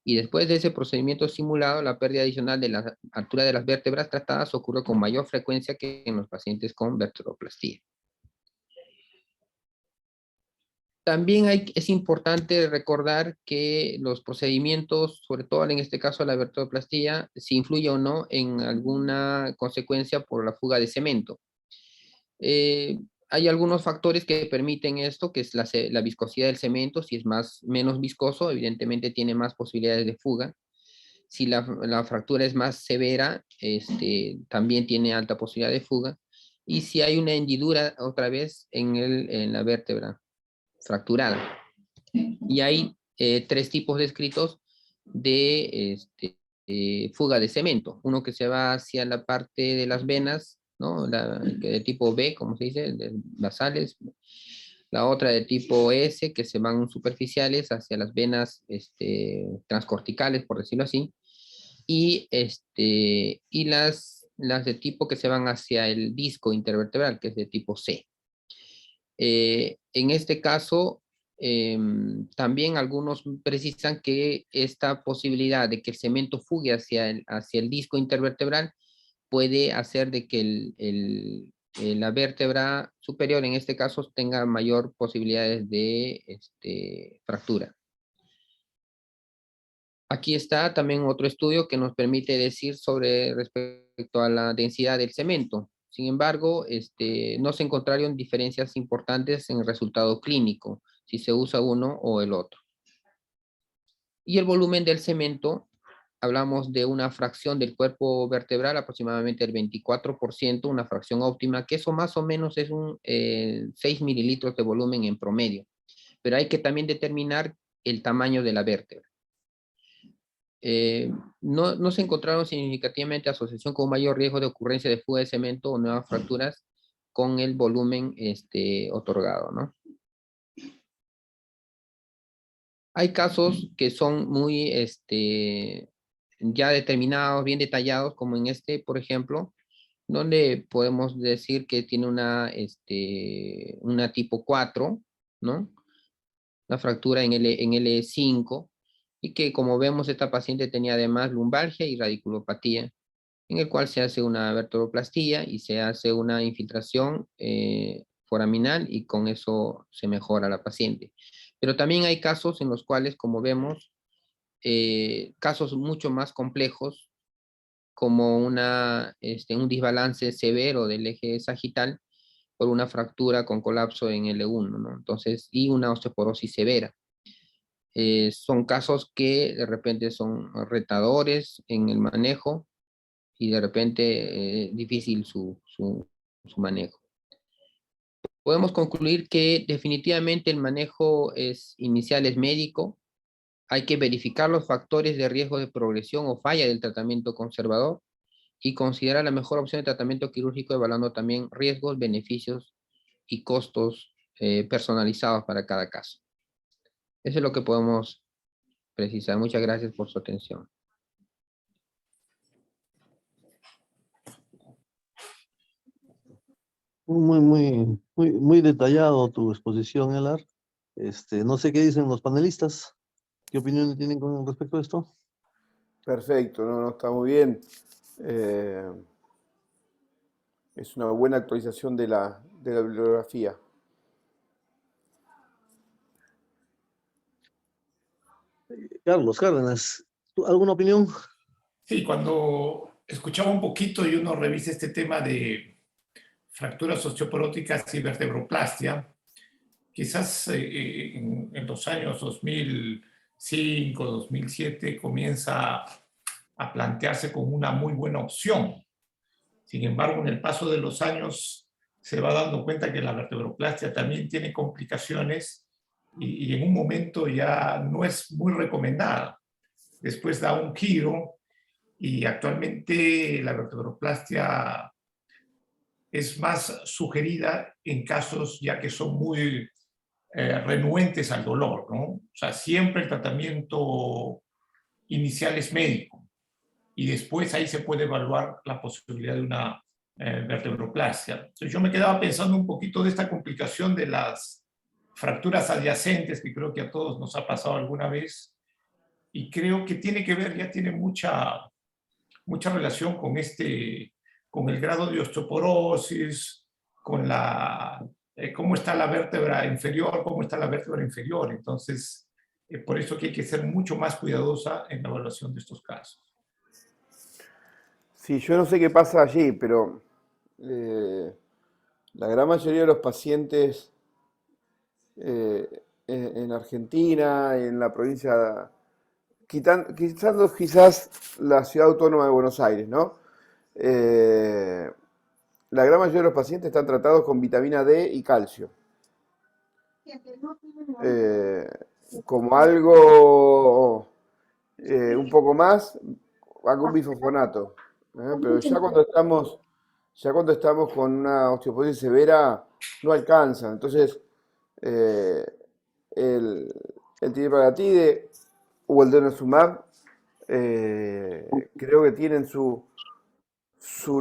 Y después de ese procedimiento simulado, la pérdida adicional de la altura de las vértebras tratadas ocurrió con mayor frecuencia que en los pacientes con vertebroplastía. También es importante recordar que los procedimientos, sobre todo en este caso la vertebroplastía, si influye o no en alguna consecuencia por la fuga de cemento. Hay algunos factores que permiten esto, que es la viscosidad del cemento. Si es menos viscoso, evidentemente tiene más posibilidades de fuga. Si la fractura es más severa, también tiene alta posibilidad de fuga. Y si hay una hendidura otra vez en la vértebra fracturada. Y hay 3 tipos descritos de fuga de cemento. Uno que se va hacia la parte de las venas, ¿no? De tipo B, como se dice, de basales. La otra de tipo S, que se van superficiales hacia las venas transcorticales, por decirlo así. Y las de tipo que se van hacia el disco intervertebral, que es de tipo C. En este caso, también algunos precisan que esta posibilidad de que el cemento fugue hacia el disco intervertebral puede hacer de que la vértebra superior, en este caso, tenga mayor posibilidades de fractura. Aquí está también otro estudio que nos permite decir respecto a la densidad del cemento. Sin embargo, no se encontraron diferencias importantes en el resultado clínico, si se usa uno o el otro. Y el volumen del cemento, hablamos de una fracción del cuerpo vertebral, aproximadamente el 24%, una fracción óptima, que eso más o menos es 6 mililitros de volumen en promedio. Pero hay que también determinar el tamaño de la vértebra. No se encontraron significativamente asociación con mayor riesgo de ocurrencia de fuga de cemento o nuevas fracturas con el volumen otorgado, ¿no? Hay casos que son muy ya determinados, bien detallados, como en por ejemplo, donde podemos decir que tiene una tipo 4, ¿no? Una fractura en L5, y que como vemos esta paciente tenía además lumbalgia y radiculopatía, en el cual se hace una vertebroplastía y se hace una infiltración foraminal y con eso se mejora la paciente. Pero también hay casos en los cuales, como vemos, casos mucho más complejos, como un desbalance severo del eje sagital por una fractura con colapso en L1, ¿no? Entonces, y una osteoporosis severa. Son casos que de repente son retadores en el manejo y de repente difícil su manejo. Podemos concluir que definitivamente el manejo inicial es médico. Hay que verificar los factores de riesgo de progresión o falla del tratamiento conservador y considerar la mejor opción de tratamiento quirúrgico evaluando también riesgos, beneficios y costos personalizados para cada caso. Eso es lo que podemos precisar. Muchas gracias por su atención. Muy detallado tu exposición, Elar. No sé qué dicen los panelistas. ¿Qué opinión tienen con respecto a esto? Perfecto, no, no, está muy bien. Eh, es una buena actualización de la bibliografía. Carlos Cárdenas, ¿tú alguna opinión? Sí, cuando escuchaba un poquito y uno revisa este tema de fracturas osteoporóticas y vertebroplastia, quizás en los años 2005, 2007 comienza a plantearse como una muy buena opción. Sin embargo, en el paso de los años se va dando cuenta que la vertebroplastia también tiene complicaciones y en un momento ya no es muy recomendada. Después da un giro y actualmente la vertebroplastia es más sugerida en casos ya que son muy renuentes al dolor, ¿no? O sea, siempre el tratamiento inicial es médico y después ahí se puede evaluar la posibilidad de una vertebroplastia. Entonces yo me quedaba pensando un poquito de esta complicación de las fracturas adyacentes, que creo que a todos nos ha pasado alguna vez, y creo que tiene que ver, ya tiene mucha relación con con el grado de osteoporosis, con cómo está la vértebra inferior, cómo está la vértebra inferior. Entonces, por eso que hay que ser mucho más cuidadosa en la evaluación de estos casos. Sí, yo no sé qué pasa allí, pero eh, la gran mayoría de los pacientes en Argentina, en la provincia, quitando quizás la ciudad autónoma de Buenos Aires, ¿no? Eh, la gran mayoría de los pacientes están tratados con vitamina D y calcio. Eh, como algo un poco más, algún bifosfonato. Pero ya cuando estamos con una osteoporosis severa, no alcanza. Entonces, eh, el, el tiriparatide o el denosumab creo que tienen su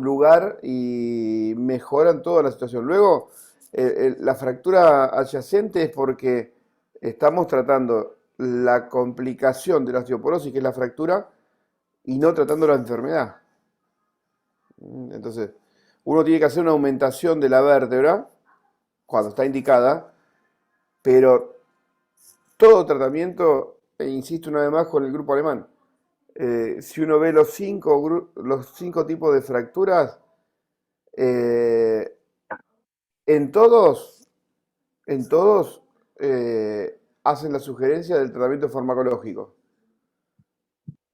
lugar y mejoran toda la situación. Luego, la fractura adyacente es porque estamos tratando la complicación de la osteoporosis, que es la fractura, y no tratando la enfermedad. Entonces, uno tiene que hacer una aumentación de la vértebra cuando está indicada, pero todo tratamiento, e insisto una vez más con el grupo alemán, si uno ve los cinco tipos de fracturas, eh, en todos, en todos hacen la sugerencia del tratamiento farmacológico.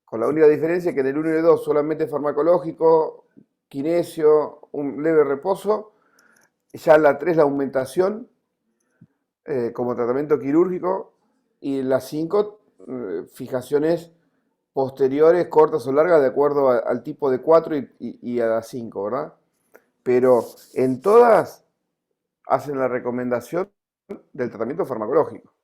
Con la única diferencia que en el 1 y el 2 solamente farmacológico, kinesio, un leve reposo. Ya en la 3 la aumentación como tratamiento quirúrgico. Y en la 5 fijaciones posteriores, cortas o largas, de acuerdo al tipo de 4 y a la 5, ¿verdad? Pero en todas hacen la recomendación del tratamiento farmacológico.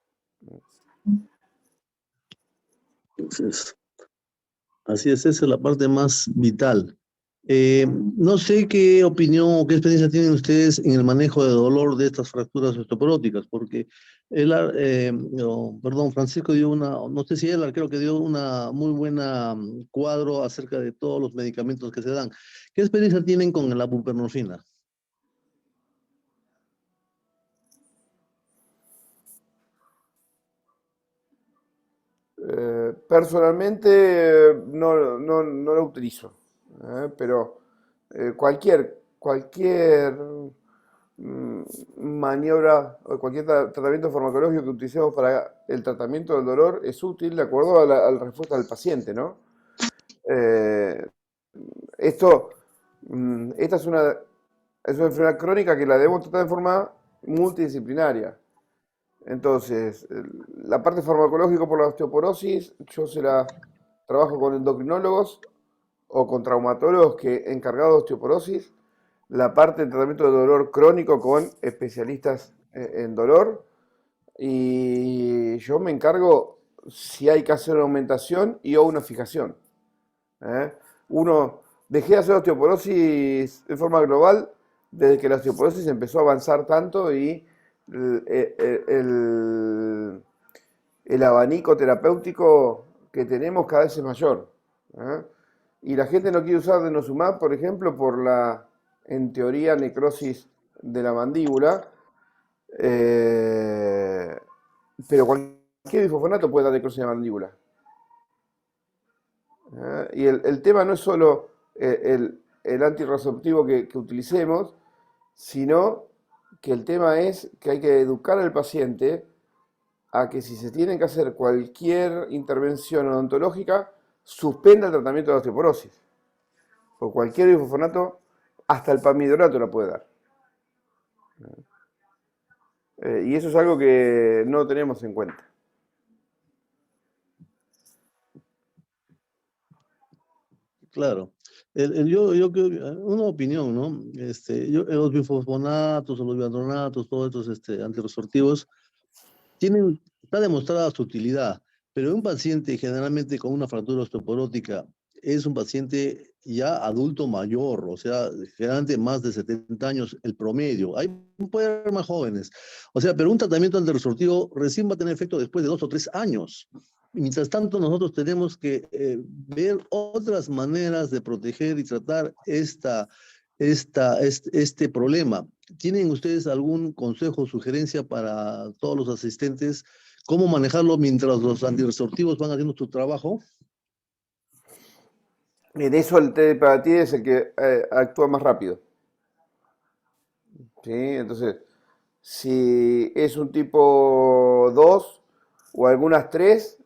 Así es, esa es la parte más vital. No sé qué opinión o qué experiencia tienen ustedes en el manejo de dolor de estas fracturas osteoporóticas, porque Francisco dio no sé si él, creo que dio una muy buena cuadro acerca de todos los medicamentos que se dan. ¿Qué experiencia tienen con la buprenorfina? Personalmente no lo utilizo, pero cualquier maniobra o cualquier tratamiento farmacológico que utilicemos para el tratamiento del dolor es útil de acuerdo a la respuesta del paciente, ¿no? Eh, esto, esta es una enfermedad crónica que la debemos tratar de forma multidisciplinaria. Entonces, la parte farmacológica por la osteoporosis, yo se la trabajo con endocrinólogos o con traumatólogos que encargados de osteoporosis. La parte de tratamiento de dolor crónico con especialistas en dolor. Y yo me encargo si hay que hacer una aumentación y o una fijación. ¿eh? Dejé de hacer osteoporosis de forma global desde que la osteoporosis empezó a avanzar tanto y el, el abanico terapéutico que tenemos cada vez es mayor. ¿Eh? Y la gente no quiere usar denosumab, por ejemplo, por la, en teoría, necrosis de la mandíbula, eh, pero cualquier bifosfonato puede dar necrosis de la mandíbula. Y el tema no es solo el antirresorptivo que utilicemos, sino que el tema es que hay que educar al paciente a que si se tiene que hacer cualquier intervención odontológica, suspenda el tratamiento de la osteoporosis. Por cualquier bifosfonato, hasta el pamidonato la puede dar. Y eso es algo que no tenemos en cuenta. Claro. Yo creo, una opinión, ¿no? Los bifosfonatos o los biandronatos, todos estos antirresortivos, está demostrada su utilidad, pero un paciente generalmente con una fractura osteoporótica es un paciente ya adulto mayor, o sea, generalmente más de 70 años el promedio. Puede haber más jóvenes. O sea, pero un tratamiento antirresortivo recién va a tener efecto después de 2 o 3 años. Mientras tanto, nosotros tenemos que ver otras maneras de proteger y tratar este problema. ¿Tienen ustedes algún consejo o sugerencia para todos los asistentes? ¿Cómo manejarlo mientras los antirresortivos van haciendo su trabajo? En eso el té de Pagatide es el que actúa más rápido. ¿Sí? Entonces, si es un tipo 2 o algunas 3,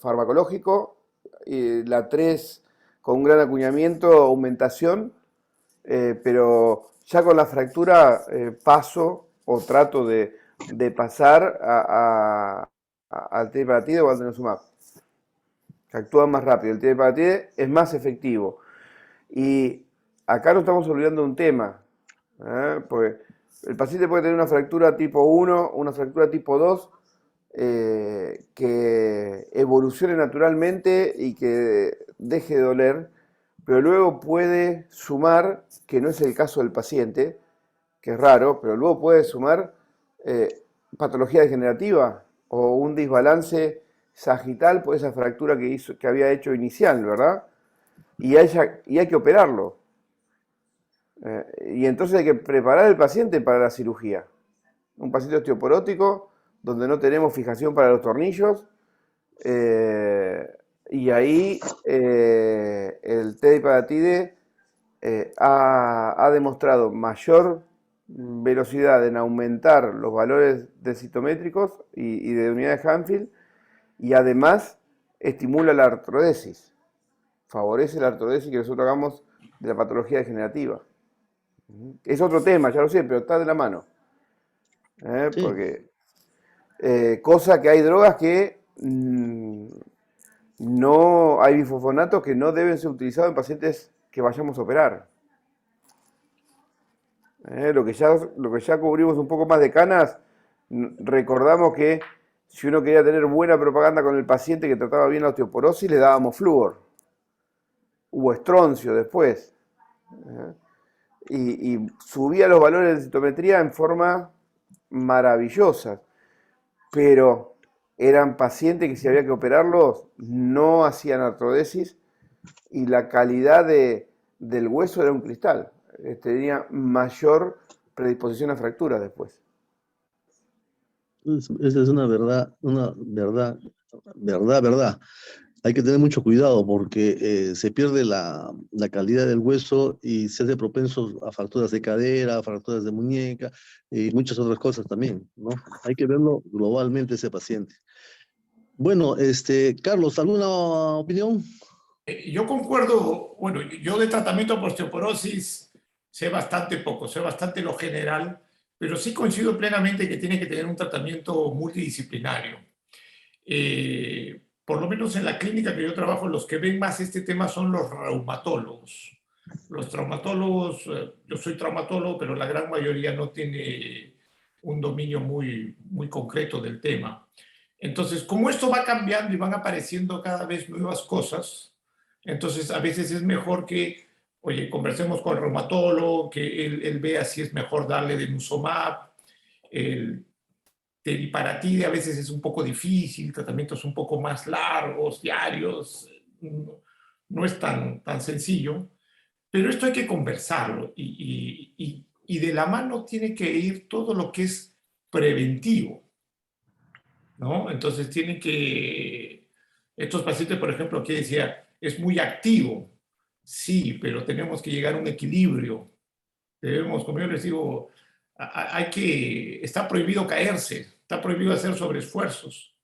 farmacológico, y la 3 con un gran acuñamiento, aumentación, pero ya con la fractura paso o trato de pasar al té de Pagatide o al denosumab, que actúan más rápido. El té de Pagatide es más efectivo. Y acá nos estamos olvidando de un tema, porque el paciente puede tener una fractura tipo 1, una fractura tipo 2, que evolucione naturalmente y que deje de doler, pero luego puede sumar, que no es el caso del paciente, que es raro, pero luego puede sumar patología degenerativa o un desbalance sagital por esa fractura que había hecho inicial, ¿verdad? Y hay que operarlo. Y entonces hay que preparar al paciente para la cirugía. Un paciente osteoporótico donde no tenemos fijación para los tornillos, y ahí el té de Pagatide ha demostrado mayor velocidad en aumentar los valores densitométricos y de unidad de Hanfield, y además estimula la artrodesis, favorece la artrodesis que nosotros hagamos de la patología degenerativa. Es otro tema, ya lo sé, pero está de la mano. Sí. Porque cosa que hay drogas que no hay bifosfonatos que no deben ser utilizados en pacientes que vayamos a operar. Lo que ya cubrimos un poco más de canas, recordamos que si uno quería tener buena propaganda con el paciente que trataba bien la osteoporosis, le dábamos flúor. Hubo estroncio después. Y subía los valores de citometría en forma maravillosa. Pero eran pacientes que si había que operarlos no hacían artrodesis y la calidad del hueso era un cristal. Tenía mayor predisposición a fracturas después. Esa es una verdad. Hay que tener mucho cuidado porque se pierde la calidad del hueso y se hace propenso a fracturas de cadera, a fracturas de muñeca y muchas otras cosas también, ¿no? Hay que verlo globalmente ese paciente. Bueno, Carlos, ¿alguna opinión? Yo concuerdo, bueno, yo de tratamiento por osteoporosis sé bastante poco, sé bastante lo general, pero sí coincido plenamente que tiene que tener un tratamiento multidisciplinario. Por lo menos en la clínica que yo trabajo, los que ven más este tema son los reumatólogos. Los traumatólogos, yo soy traumatólogo, pero la gran mayoría no tiene un dominio muy concreto del tema. Entonces, como esto va cambiando y van apareciendo cada vez nuevas cosas, entonces a veces es mejor que, oye, conversemos con el reumatólogo, que él vea si es mejor darle denosumab, teriparatide a veces es un poco difícil, tratamientos un poco más largos, diarios, no es tan sencillo, pero esto hay que conversarlo y de la mano tiene que ir todo lo que es preventivo, ¿no? Entonces tienen que, estos pacientes, por ejemplo, aquí decía, es muy activo, sí, pero tenemos que llegar a un equilibrio. Debemos, como yo les digo, está prohibido caerse, está prohibido hacer sobreesfuerzos.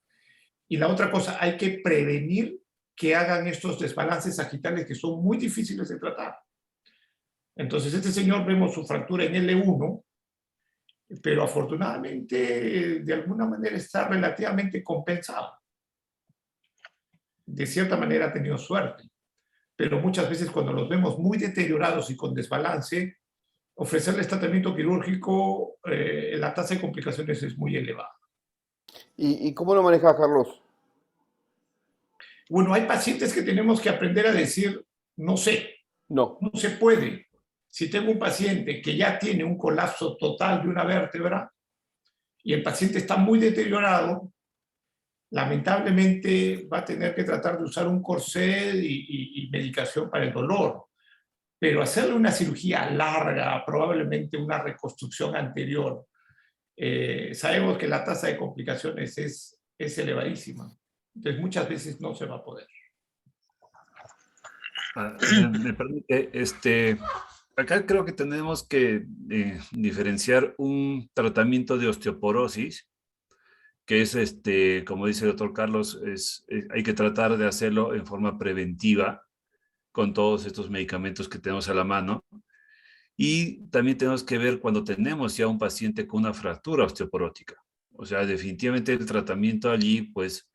Y la otra cosa, hay que prevenir que hagan estos desbalances sagitales que son muy difíciles de tratar. Entonces, este señor vemos su fractura en L1, pero afortunadamente, de alguna manera, está relativamente compensado. De cierta manera ha tenido suerte, pero muchas veces cuando los vemos muy deteriorados y con desbalance, ofrecerles tratamiento quirúrgico, la tasa de complicaciones es muy elevada. ¿Y cómo lo manejas, Carlos? Bueno, hay pacientes que tenemos que aprender a decir, no sé, No. no se puede. Si tengo un paciente que ya tiene un colapso total de una vértebra y el paciente está muy deteriorado, lamentablemente va a tener que tratar de usar un corset y medicación para el dolor. Pero hacerle una cirugía larga, probablemente una reconstrucción anterior, sabemos que la tasa de complicaciones es elevadísima. Entonces muchas veces no se va a poder. Me permite, acá creo que tenemos que diferenciar un tratamiento de osteoporosis, que es, como dice el doctor Carlos, hay que tratar de hacerlo en forma preventiva con todos estos medicamentos que tenemos a la mano. Y también tenemos que ver cuando tenemos ya un paciente con una fractura osteoporótica. O sea, definitivamente el tratamiento allí, pues,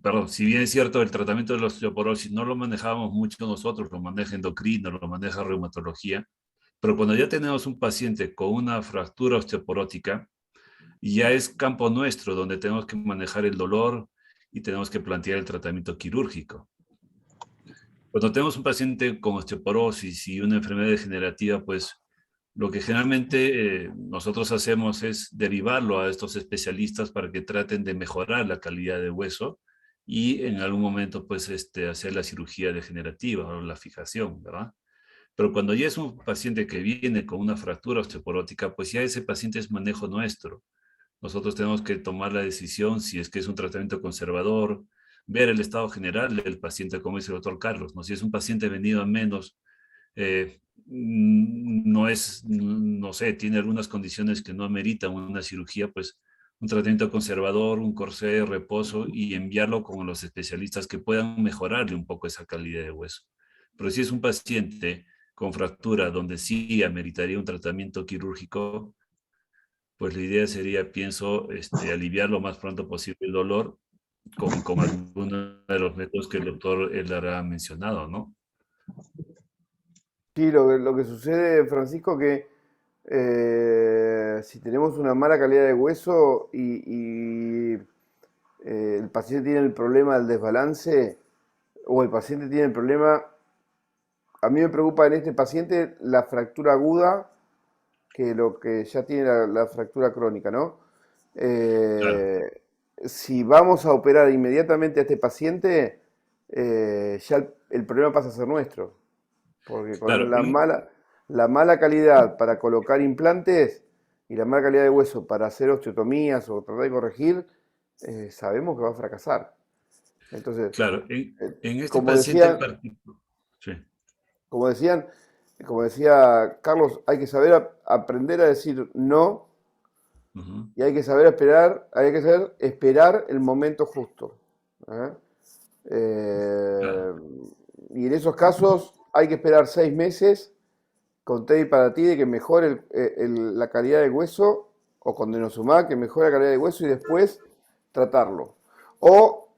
perdón, si bien es cierto, el tratamiento de la osteoporosis no lo manejamos mucho nosotros, lo maneja endocrino, lo maneja reumatología, pero cuando ya tenemos un paciente con una fractura osteoporótica, ya es campo nuestro donde tenemos que manejar el dolor y tenemos que plantear el tratamiento quirúrgico. Cuando tenemos un paciente con osteoporosis y una enfermedad degenerativa, pues lo que generalmente nosotros hacemos es derivarlo a estos especialistas para que traten de mejorar la calidad de hueso y en algún momento pues hacer la cirugía degenerativa o la fijación, ¿verdad? Pero cuando ya es un paciente que viene con una fractura osteoporótica, pues ya ese paciente es manejo nuestro. Nosotros tenemos que tomar la decisión si es que es un tratamiento conservador, ver el estado general del paciente, como dice el doctor Carlos, ¿no? Si es un paciente venido a menos, no es, no sé, tiene algunas condiciones que no ameritan una cirugía, pues un tratamiento conservador, un corsé, reposo y enviarlo con los especialistas que puedan mejorarle un poco esa calidad de hueso. Pero si es un paciente con fractura donde sí ameritaría un tratamiento quirúrgico, pues la idea sería, pienso, aliviar lo más pronto posible el dolor con alguno de los métodos que el doctor Edlar ha mencionado, ¿no? Sí, lo que sucede, Francisco, que si tenemos una mala calidad de hueso y el paciente tiene el problema del desbalance o el paciente tiene el problema, a mí me preocupa en este paciente la fractura aguda que lo que ya tiene la fractura crónica, ¿no? Claro, Si vamos a operar inmediatamente a este paciente, ya el problema pasa a ser nuestro. Porque con claro. la mala calidad para colocar implantes y la mala calidad de hueso para hacer osteotomías o tratar de corregir, sabemos que va a fracasar. Entonces, Claro, en este como paciente en decía, particular, sí. como decían, como decía Carlos, hay que saber aprender a decir no Ujú, y hay que saber esperar, hay que saber esperar el momento justo. ¿Eh? claro, Eh, y en esos casos hay que esperar 6 meses con TEI para ti de que mejore la calidad del hueso, o con denosumab que mejore la calidad del hueso y después tratarlo. O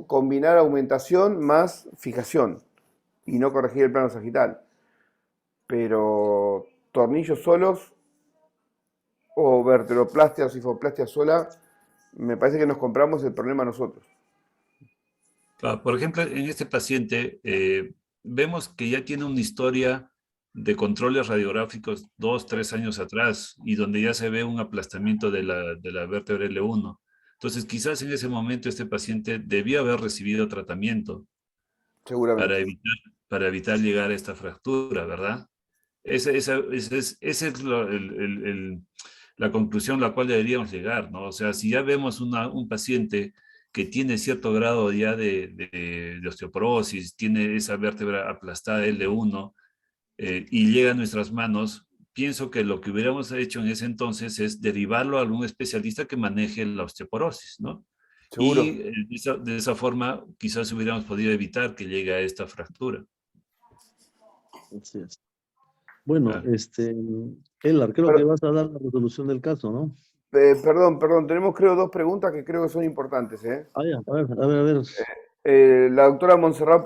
combinar aumentación más fijación y no corregir el plano sagital. Pero tornillos solos o vertebroplastia o sifoplastia sola, me parece que nos compramos el problema nosotros. claro. Por ejemplo, en este paciente vemos que ya tiene una historia de controles radiográficos 2, 3 años atrás y donde ya se ve un aplastamiento de la vértebra L1. Entonces, quizás en ese momento este paciente debía haber recibido tratamiento Seguramente. para evitar, para evitar llegar a esta fractura, ¿verdad? Esa es la conclusión a la cual deberíamos llegar, ¿no? O sea, si ya vemos un paciente que tiene cierto grado ya de osteoporosis, tiene esa vértebra aplastada L1, y llega a nuestras manos, pienso que lo que hubiéramos hecho en ese entonces es derivarlo a algún especialista que maneje la osteoporosis, ¿no? Seguro. Y de esa forma quizás hubiéramos podido evitar que llegue a esta fractura. Así es. Bueno, Claro. Elar, creo que Per- vas a dar la resolución del caso, ¿no? perdón, tenemos creo dos preguntas que creo que son importantes, ¿eh? Ah, ya, a ver, a ver, a ver. La doctora Montserrat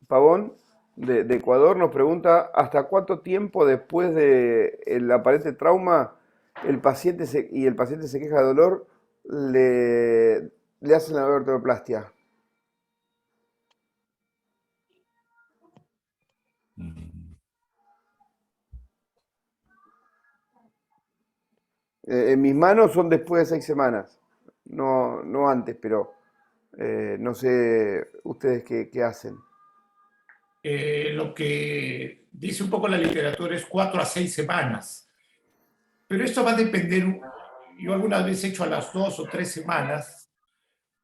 Pavón, de Ecuador, nos pregunta ¿hasta cuánto tiempo después del aparente trauma el paciente el paciente se queja de dolor, le hacen la vertebroplastia? Mm. En mis manos son después de 6 semanas, no antes, pero no sé ustedes qué hacen. Lo que dice un poco la literatura es 4 a 6 semanas. Pero esto va a depender, yo algunas veces he hecho a las 2 o 3 semanas,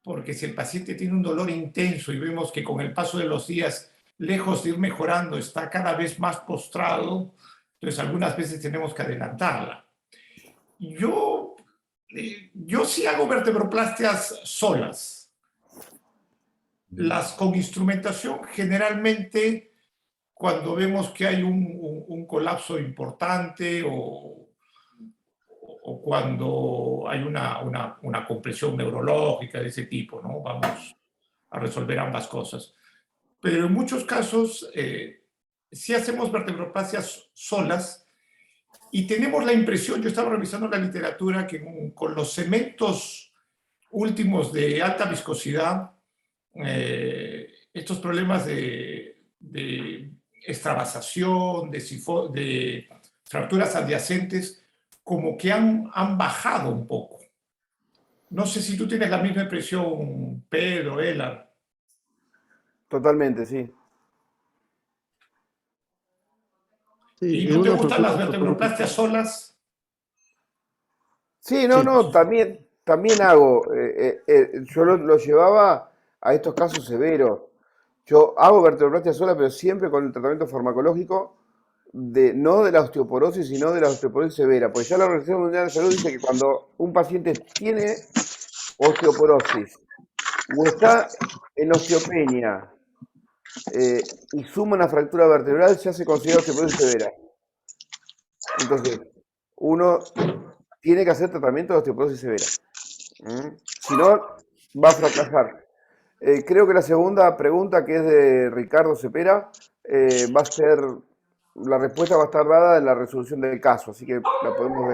porque si el paciente tiene un dolor intenso y vemos que con el paso de los días, lejos de ir mejorando, está cada vez más postrado, entonces algunas veces tenemos que adelantarla. Yo sí hago vertebroplastias solas. Las con instrumentación generalmente cuando vemos que hay un colapso importante o cuando hay una compresión neurológica de ese tipo, ¿no? Vamos a resolver ambas cosas. Pero en muchos casos sí hacemos vertebroplastias solas y tenemos la impresión, yo estaba revisando la literatura, que con los cementos últimos de alta viscosidad, estos problemas de extravasación, de fracturas adyacentes, como que han bajado un poco. No sé si tú tienes la misma impresión, Pedro, Elar. Totalmente, sí. Sí, ¿Y en no te una gustan fractura las osteoporótica. vertebroplastias solas? Sí, Sí, no, también hago. Yo lo llevaba a estos casos severos. Yo hago vertebroplastia sola, pero siempre con el tratamiento farmacológico, no de la osteoporosis, sino de la osteoporosis severa. Porque ya la Organización Mundial de Salud dice que cuando un paciente tiene osteoporosis o está en osteopenia y suma una fractura vertebral, ya se considera osteoporosis severa. Entonces, uno tiene que hacer tratamiento de osteoporosis severa. Si no, va a fracasar. Creo que la segunda pregunta, que es de Ricardo Cepera, la respuesta va a estar dada en la resolución del caso, así que la podemos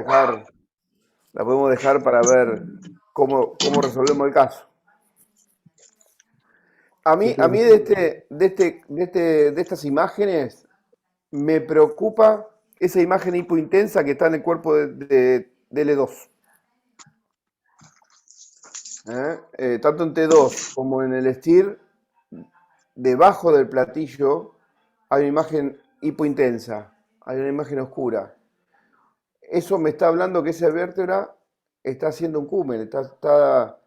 dejar para ver cómo resolvemos el caso. A mí de estas imágenes me preocupa esa imagen hipointensa que está en el cuerpo de L2. Tanto en T2 como en el STIR, debajo del platillo hay una imagen hipointensa, hay una imagen oscura. Eso me está hablando que esa vértebra está haciendo un cúmen, está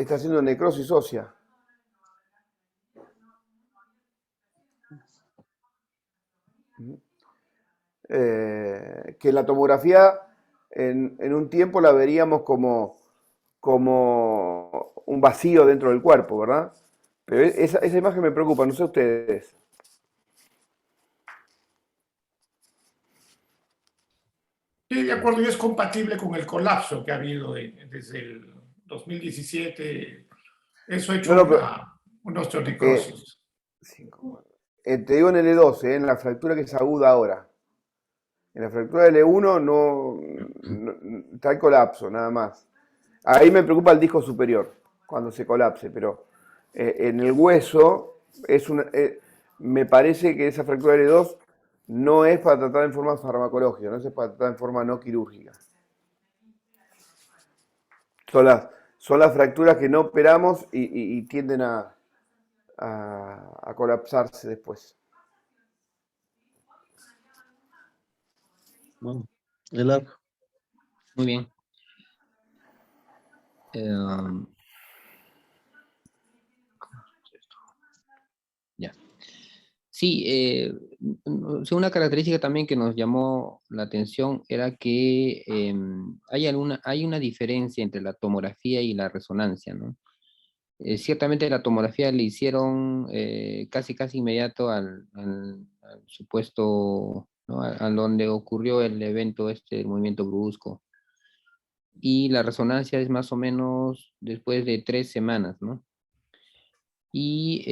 haciendo necrosis ósea. Que en la tomografía en un tiempo la veríamos como un vacío dentro del cuerpo, ¿verdad? Pero esa imagen me preocupa, no sé ustedes. Sí, de acuerdo, y es compatible con el colapso que ha habido desde el 2017. Eso ha hecho No, no, pero una eh, osteonecrosis. te digo en L2, en la fractura que es aguda ahora. En la fractura de L1 no está el colapso, nada más. Ahí me preocupa el disco superior, cuando se colapse, pero en el hueso me parece que esa fractura de L2 no es para tratar en forma farmacológica, no es para tratar en forma no quirúrgica. Son las, son las fracturas que no operamos y tienden a colapsarse después. Bueno, Elar, Muy bien. Em, ya. Sí, una característica también que nos llamó la atención era que hay una diferencia entre la tomografía y la resonancia, ¿no? Ciertamente la tomografía le hicieron casi inmediato al supuesto, ¿no? A donde ocurrió el evento el movimiento brusco. Y la resonancia es más o menos después de 3 semanas, ¿no? Y,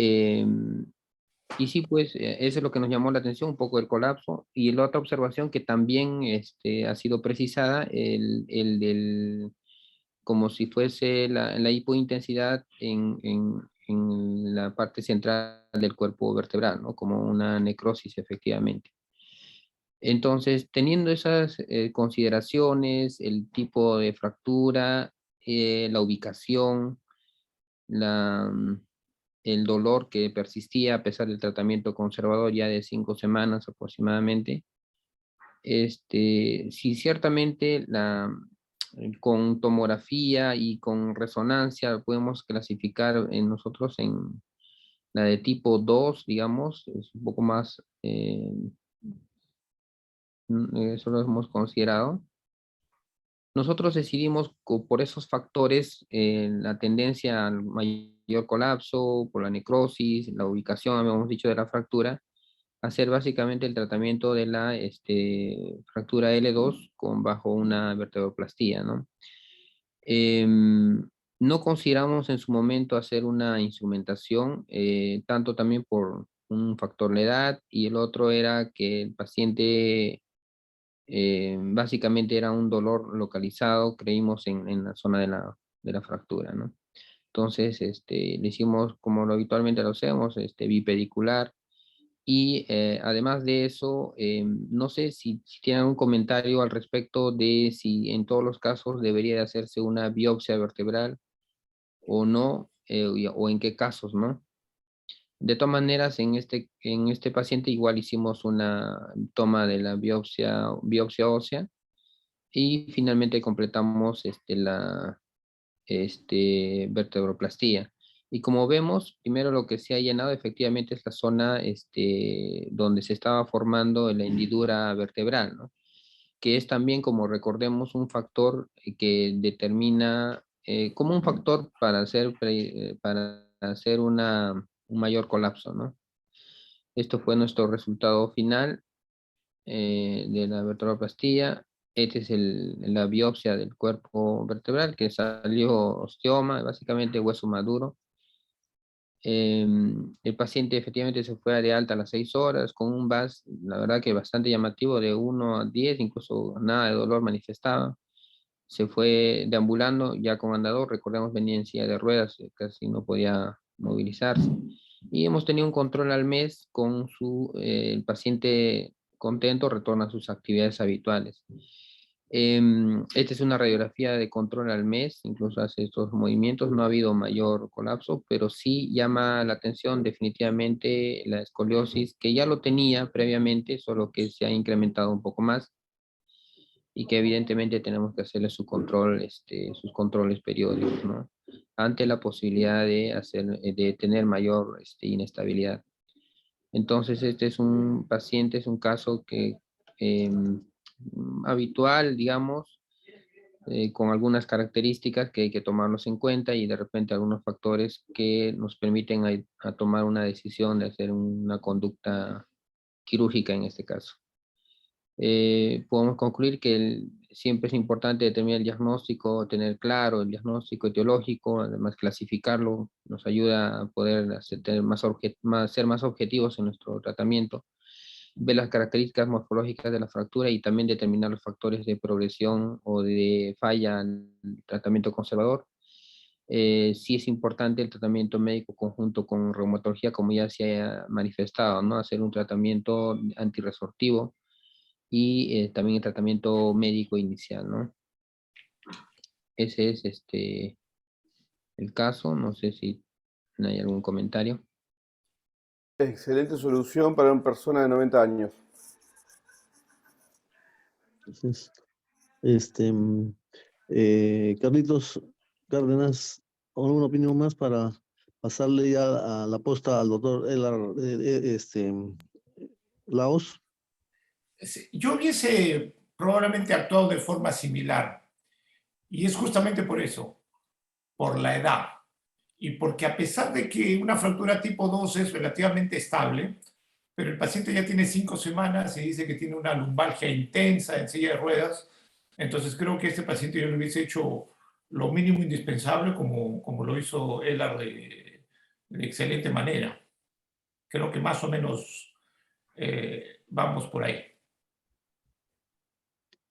y sí, pues eso es lo que nos llamó la atención, un poco el colapso. Y la otra observación que también ha sido precisada, el del, como si fuese la hipointensidad en la parte central del cuerpo vertebral, ¿no? Como una necrosis, efectivamente. Entonces, teniendo esas consideraciones, el tipo de fractura, la ubicación, la, el dolor que persistía a pesar del tratamiento conservador ya de 5 semanas aproximadamente, sí, ciertamente con tomografía y con resonancia podemos clasificar en nosotros en la de tipo 2 digamos, es un poco más, eso lo hemos considerado. Nosotros decidimos por esos factores, la tendencia al mayor colapso, por la necrosis, la ubicación, habíamos dicho, de la fractura, hacer básicamente el tratamiento de la fractura L2 bajo una vertebroplastía, ¿no? No consideramos en su momento hacer una instrumentación, tanto también por un factor de edad y el otro era que el paciente básicamente era un dolor localizado, creímos en la zona de la fractura, ¿no? Entonces, le hicimos como lo habitualmente lo hacemos, bipedicular, y además de eso, no sé si tienen un comentario al respecto de si en todos los casos debería de hacerse una biopsia vertebral o no, o en qué casos, ¿no? De todas maneras, en este paciente igual hicimos una toma de la biopsia ósea y finalmente completamos vertebroplastía. Y como vemos, primero lo que se ha llenado efectivamente es la zona donde se estaba formando la hendidura vertebral, ¿no? Que es también, como recordemos, un factor que determina, como un factor para hacer un mayor colapso, ¿no? Esto fue nuestro resultado final de la vertebroplastía. Esta es la biopsia del cuerpo vertebral que salió osteoma, básicamente hueso maduro. El paciente efectivamente se fue de alta a las 6 horas con un VAS, la verdad que bastante llamativo, de 1 a 10, incluso nada de dolor manifestaba. Se fue deambulando ya con andador, recordemos venía en silla de ruedas, casi no podía movilizarse. Y hemos tenido un control al mes con el paciente contento, retorna a sus actividades habituales. Esta es una radiografía de control al mes, incluso hace estos movimientos, no ha habido mayor colapso, pero sí llama la atención definitivamente la escoliosis, que ya lo tenía previamente, solo que se ha incrementado un poco más y que evidentemente tenemos que hacerle su control, sus controles periódicos, ¿no? Ante la posibilidad de tener mayor inestabilidad. Entonces, este es un paciente, es un caso que habitual, digamos, con algunas características que hay que tomarlos en cuenta y de repente algunos factores que nos permiten a tomar una decisión de hacer una conducta quirúrgica en este caso. Podemos concluir que siempre es importante determinar el diagnóstico, tener claro el diagnóstico etiológico, además clasificarlo, nos ayuda a poder ser más objetivos en nuestro tratamiento, ver las características morfológicas de la fractura y también determinar los factores de progresión o de falla en el tratamiento conservador. sí es importante el tratamiento médico conjunto con reumatología, como ya se ha manifestado, ¿no? Hacer un tratamiento antirresortivo y también el tratamiento médico inicial, ¿no? Ese es el caso. No sé si hay algún comentario. Excelente solución para una persona de 90 años. Entonces, Carlitos Cárdenas, ¿alguna opinión más para pasarle ya a la posta al doctor Laos? Yo hubiese probablemente actuado de forma similar, y es justamente por eso, por la edad, y porque a pesar de que una fractura tipo 2 es relativamente estable, pero el paciente ya tiene 5 semanas y dice que tiene una lumbalgia intensa en silla de ruedas, entonces creo que este paciente yo le hubiese hecho lo mínimo indispensable como lo hizo Elar de excelente manera. Creo que más o menos vamos por ahí.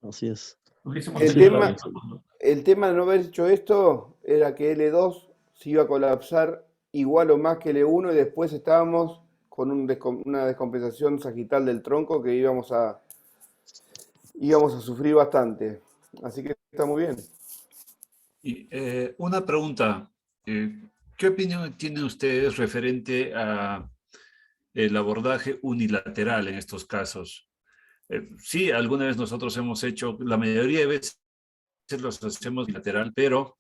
Así es. Hubiésemos El Así es, tenido la tema, Carlos. misma. el tema de no haber hecho esto era que L2 se iba a colapsar igual o más que L1 y después estábamos con una descompensación sagital del tronco que íbamos a sufrir bastante. Así que está muy bien. Y una pregunta, ¿qué opinión tienen ustedes referente a el abordaje unilateral en estos casos? Sí, alguna vez nosotros hemos hecho, la mayoría de veces los hacemos bilateral, pero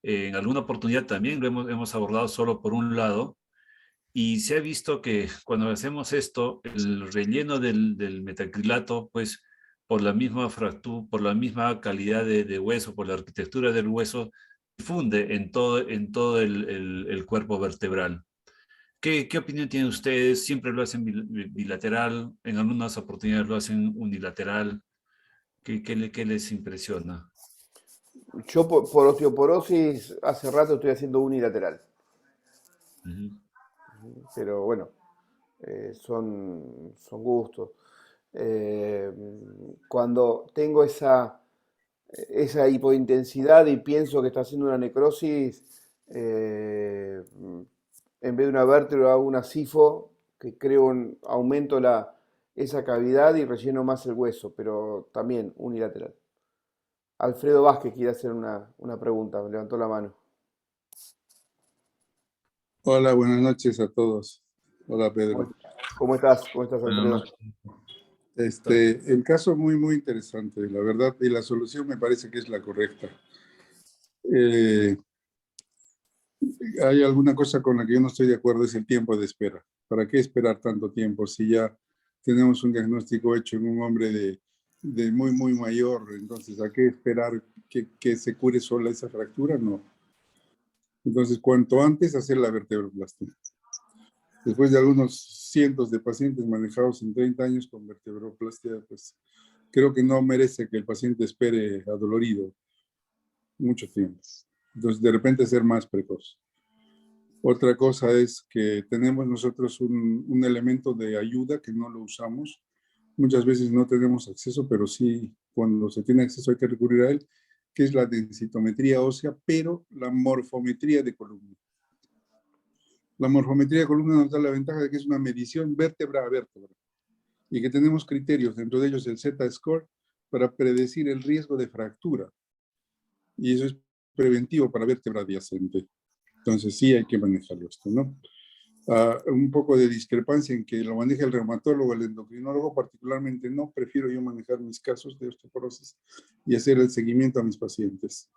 en alguna oportunidad también lo hemos abordado solo por un lado. Y se ha visto que cuando hacemos esto, el relleno del metacrilato, pues por la misma fractura, por la misma calidad de hueso, por la arquitectura del hueso, difunde en todo el cuerpo vertebral. ¿Qué opinión tienen ustedes? ¿Siempre lo hacen bilateral? ¿En algunas oportunidades lo hacen unilateral? ¿Qué les impresiona? Yo por osteoporosis hace rato estoy haciendo unilateral. Ujú. Pero bueno, son gustos. Eh, Cuando tengo esa hipointensidad y pienso que está haciendo una necrosis, en vez de una vértebra hago una sifo, que aumento esa cavidad y relleno más el hueso, pero también unilateral. Alfredo Vázquez quiere hacer una pregunta, me levantó la mano. Hola, buenas noches a todos. Hola, ¿Cómo, Pedro. cómo estás? ¿Cómo estás, Buenas Alfredo? noches. El caso muy, muy interesante, la verdad, y la solución me parece que es la correcta. Eh, Hay alguna cosa con la que yo no estoy de acuerdo, es el tiempo de espera. ¿Para qué esperar tanto tiempo si ya tenemos un diagnóstico hecho en un hombre de muy, muy mayor? Entonces, ¿a qué esperar que se cure sola esa fractura? No. Entonces, cuanto antes hacer la vertebroplastia. Después de algunos cientos de pacientes manejados en 30 años con vertebroplastia, pues creo que no merece que el paciente espere adolorido mucho tiempo. Entonces, de repente ser más precoz. Otra cosa es que tenemos nosotros un elemento de ayuda que no lo usamos. Muchas veces no tenemos acceso, pero sí, cuando se tiene acceso hay que recurrir a él, que es la densitometría ósea, pero la morfometría de columna. La morfometría de columna nos da la ventaja de que es una medición vértebra a vértebra y que tenemos criterios, dentro de ellos el Z-score, para predecir el riesgo de fractura. Y eso es preventivo para vértebra adyacente. Entonces sí hay que manejarlo esto, ¿no? Un poco de discrepancia en que lo maneja el reumatólogo, el endocrinólogo, particularmente no, prefiero yo manejar mis casos de osteoporosis y hacer el seguimiento a mis pacientes.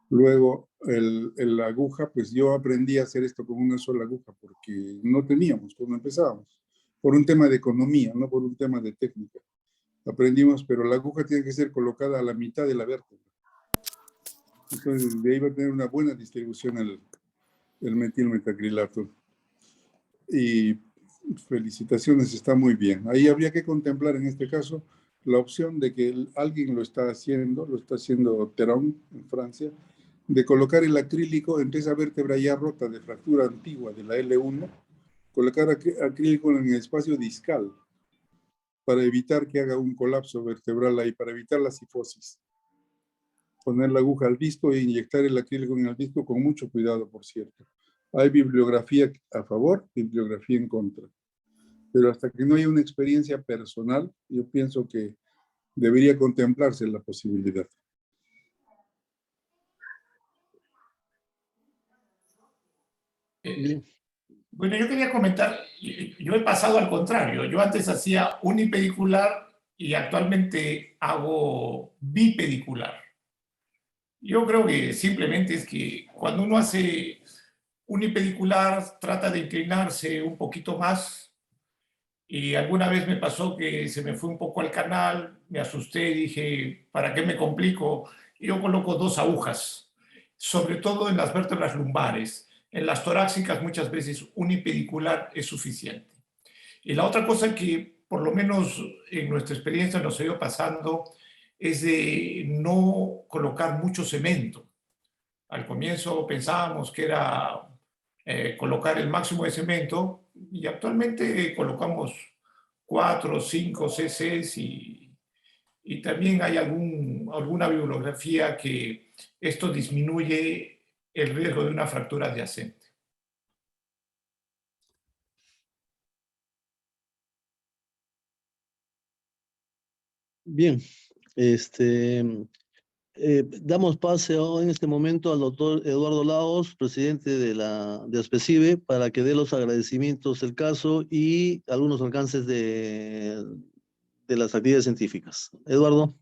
Luego, la aguja, pues yo aprendí a hacer esto con una sola aguja porque no teníamos cuando empezábamos, por un tema de economía, no por un tema de técnica. Aprendimos, pero la aguja tiene que ser colocada a la mitad de la vértebra. Entonces, de ahí va a tener una buena distribución el metilmetacrilato. Y felicitaciones, está muy bien. Ahí habría que contemplar en este caso la opción de que alguien lo está haciendo Terón en Francia, de colocar el acrílico entre esa vértebra ya rota de fractura antigua de la L1, colocar acrílico en el espacio discal para evitar que haga un colapso vertebral ahí, para evitar la cifosis. poner la aguja al disco e inyectar el acrílico en el disco con mucho cuidado, por cierto. Hay bibliografía a favor, bibliografía en contra. Pero hasta que no haya una experiencia personal, yo pienso que debería contemplarse la posibilidad. Bien. Bueno, yo quería comentar, yo he pasado al contrario. Yo antes hacía unipedicular y actualmente hago bipedicular. Yo creo que simplemente es que cuando uno hace unipedicular trata de inclinarse un poquito más, y alguna vez me pasó que se me fue un poco al canal, me asusté, dije, ¿para qué me complico? Y yo coloco 2 agujas, sobre todo en las vértebras lumbares. En las torácicas muchas veces unipedicular es suficiente. Y la otra cosa que por lo menos en nuestra experiencia nos ha ido pasando es de no colocar mucho cemento. Al comienzo pensábamos que era colocar el máximo de cemento y actualmente colocamos 4, 5 cc's y también hay alguna bibliografía que esto disminuye el riesgo de una fractura adyacente. Bien, damos pase en este momento al doctor Eduardo Laos, presidente de ASPECIBE, para que dé los agradecimientos del caso y algunos alcances de las actividades científicas. Eduardo.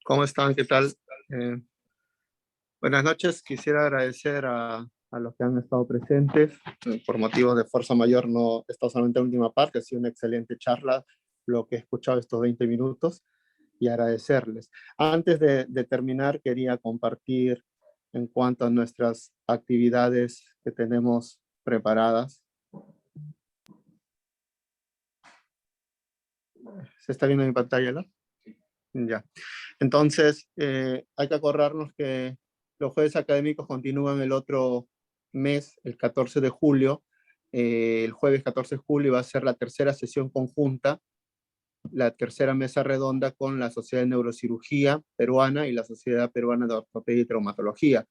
¿Cómo están? ¿Qué tal? Buenas noches. Quisiera agradecer a los que han estado presentes. Por motivos de fuerza mayor no he estado solamente en la última parte. Ha sido una excelente charla lo que he escuchado estos 20 minutos y agradecerles. Antes de terminar, quería compartir en cuanto a nuestras actividades que tenemos preparadas. ¿Se está viendo en mi pantalla, no? Ya. Entonces, hay que acordarnos que los jueves académicos continúan el otro mes, el 14 de julio. El jueves 14 de julio va a ser la tercera sesión conjunta, la tercera mesa redonda con la Sociedad de Neurocirugía Peruana y la Sociedad Peruana de Ortopedia y Traumatología.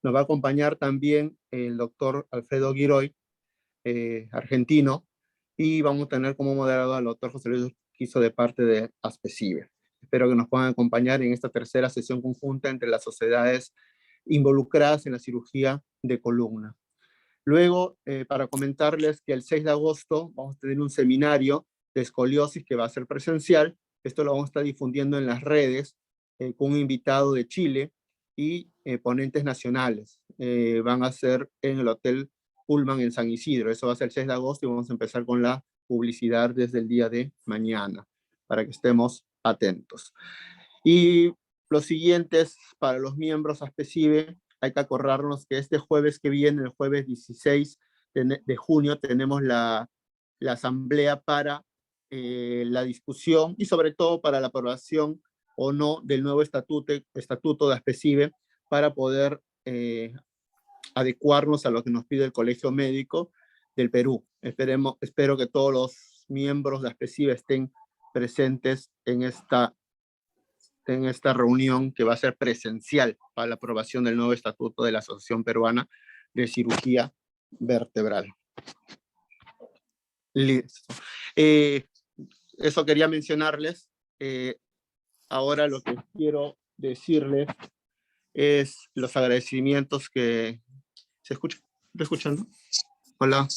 Nos va a acompañar también el doctor Alfredo Giroy, argentino, y vamos a tener como moderador al doctor José Luis Quiso de parte de ASPECIBE. Espero que nos puedan acompañar en esta tercera sesión conjunta entre las sociedades involucradas en la cirugía de columna. Luego, para comentarles que el 6 de agosto vamos a tener un seminario de escoliosis que va a ser presencial. Esto lo vamos a estar difundiendo en las redes con un invitado de Chile y ponentes nacionales. Van a ser en el Hotel Pullman en San Isidro. Eso va a ser el 6 de agosto y vamos a empezar con la publicidad desde el día de mañana para que estemos atentos. Y los siguientes, para los miembros ASPECIBE, hay que acordarnos que este jueves que viene, el jueves 16 de junio, tenemos la asamblea para la discusión y sobre todo para la aprobación o no del nuevo estatuto de ASPECIBE para poder adecuarnos a lo que nos pide el Colegio Médico del Perú. Espero que todos los miembros de ASPECIBE estén presentes en esta reunión que va a ser presencial para la aprobación del nuevo estatuto de la Asociación Peruana de Cirugía Vertebral. Listo. Eso quería mencionarles. Ahora lo que quiero decirles es los agradecimientos que... ¿Se escucha? ¿Está escuchando? Hola.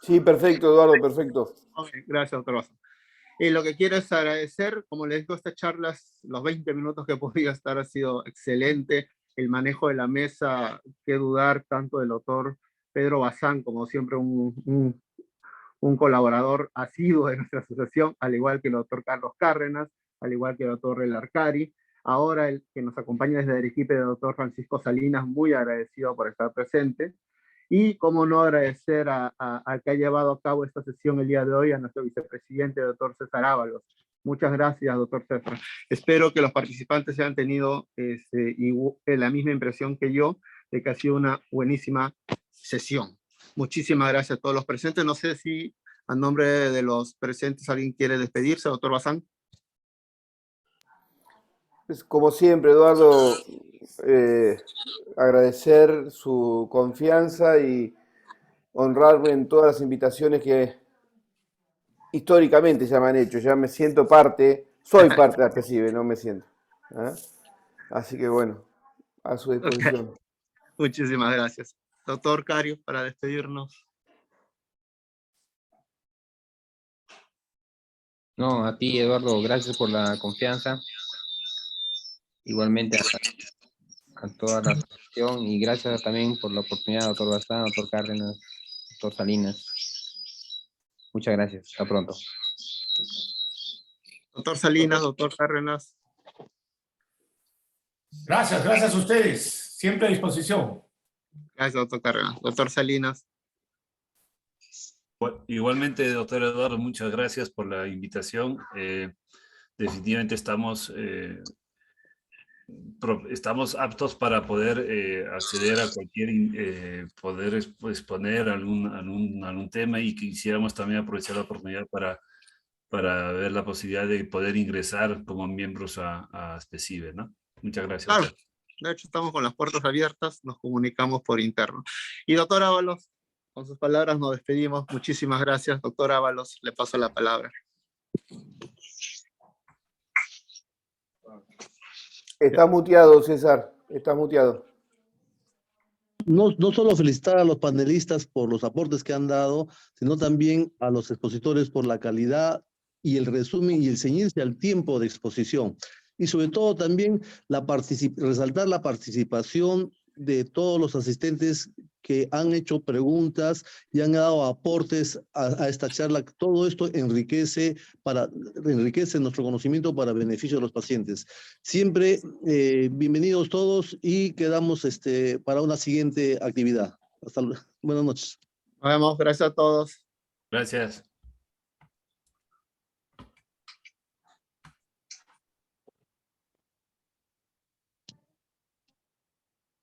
Sí, perfecto, Eduardo, perfecto. Okay, gracias, doctor Basso. Lo que quiero es agradecer, como les digo, estas charlas, los 20 minutos que he podido estar ha sido excelente. El manejo de la mesa, qué dudar, tanto del doctor Pedro Bazán, como siempre un colaborador asiduo de nuestra asociación, al igual que el doctor Carlos Cárdenas, al igual que el doctor Rel Arcari. Ahora el que nos acompaña desde Arequipa, el doctor Francisco Salinas, muy agradecido por estar presente. Y cómo no agradecer al que ha llevado a cabo esta sesión el día de hoy, a nuestro vicepresidente, el doctor César Ábalos. Muchas gracias, doctor César. Espero que los participantes hayan tenido la misma impresión que yo, de que ha sido una buenísima sesión. Muchísimas gracias a todos los presentes. No sé si A nombre de los presentes, ¿alguien quiere despedirse, doctor Bazán? Pues, como siempre, Eduardo, agradecer su confianza y honrarme en todas las invitaciones que históricamente ya me han hecho. Ya me siento parte, soy parte de ASPECIBE, no me siento. ¿Ah? Así que bueno, a su disposición. Muchísimas gracias. Doctor Cario, para despedirnos. No, a ti, Eduardo, gracias por la confianza. Igualmente a toda la asociación y gracias también por la oportunidad, doctor Bazán, doctor Cárdenas, doctor Salinas. Muchas gracias. Hasta pronto. Doctor Salinas, doctor Cárdenas. Gracias a ustedes. Siempre a disposición. Gracias, doctor Cárdenas. Doctor Salinas. Igualmente, doctor Eduardo, muchas gracias por la invitación. Definitivamente estamos aptos para poder acceder a cualquier, poder exponer algún tema, y quisiéramos también aprovechar la oportunidad para ver la posibilidad de poder ingresar como miembros a ASPECIBE, ¿no? Muchas gracias. Claro, de hecho estamos con las puertas abiertas, nos comunicamos por interno. Y doctor Ábalos, con sus palabras nos despedimos. Muchísimas gracias, doctor Ábalos, le paso la palabra. Está muteado, César, está muteado. No solo felicitar a los panelistas por los aportes que han dado, sino también a los expositores por la calidad y el resumen y el ceñirse al tiempo de exposición. Y sobre todo también resaltar la participación de todos los asistentes que han hecho preguntas y han dado aportes a esta charla. Todo esto enriquece nuestro conocimiento para beneficio de los pacientes. Siempre bienvenidos todos y quedamos para una siguiente actividad. Buenas noches. Nos vemos, gracias a todos. Gracias.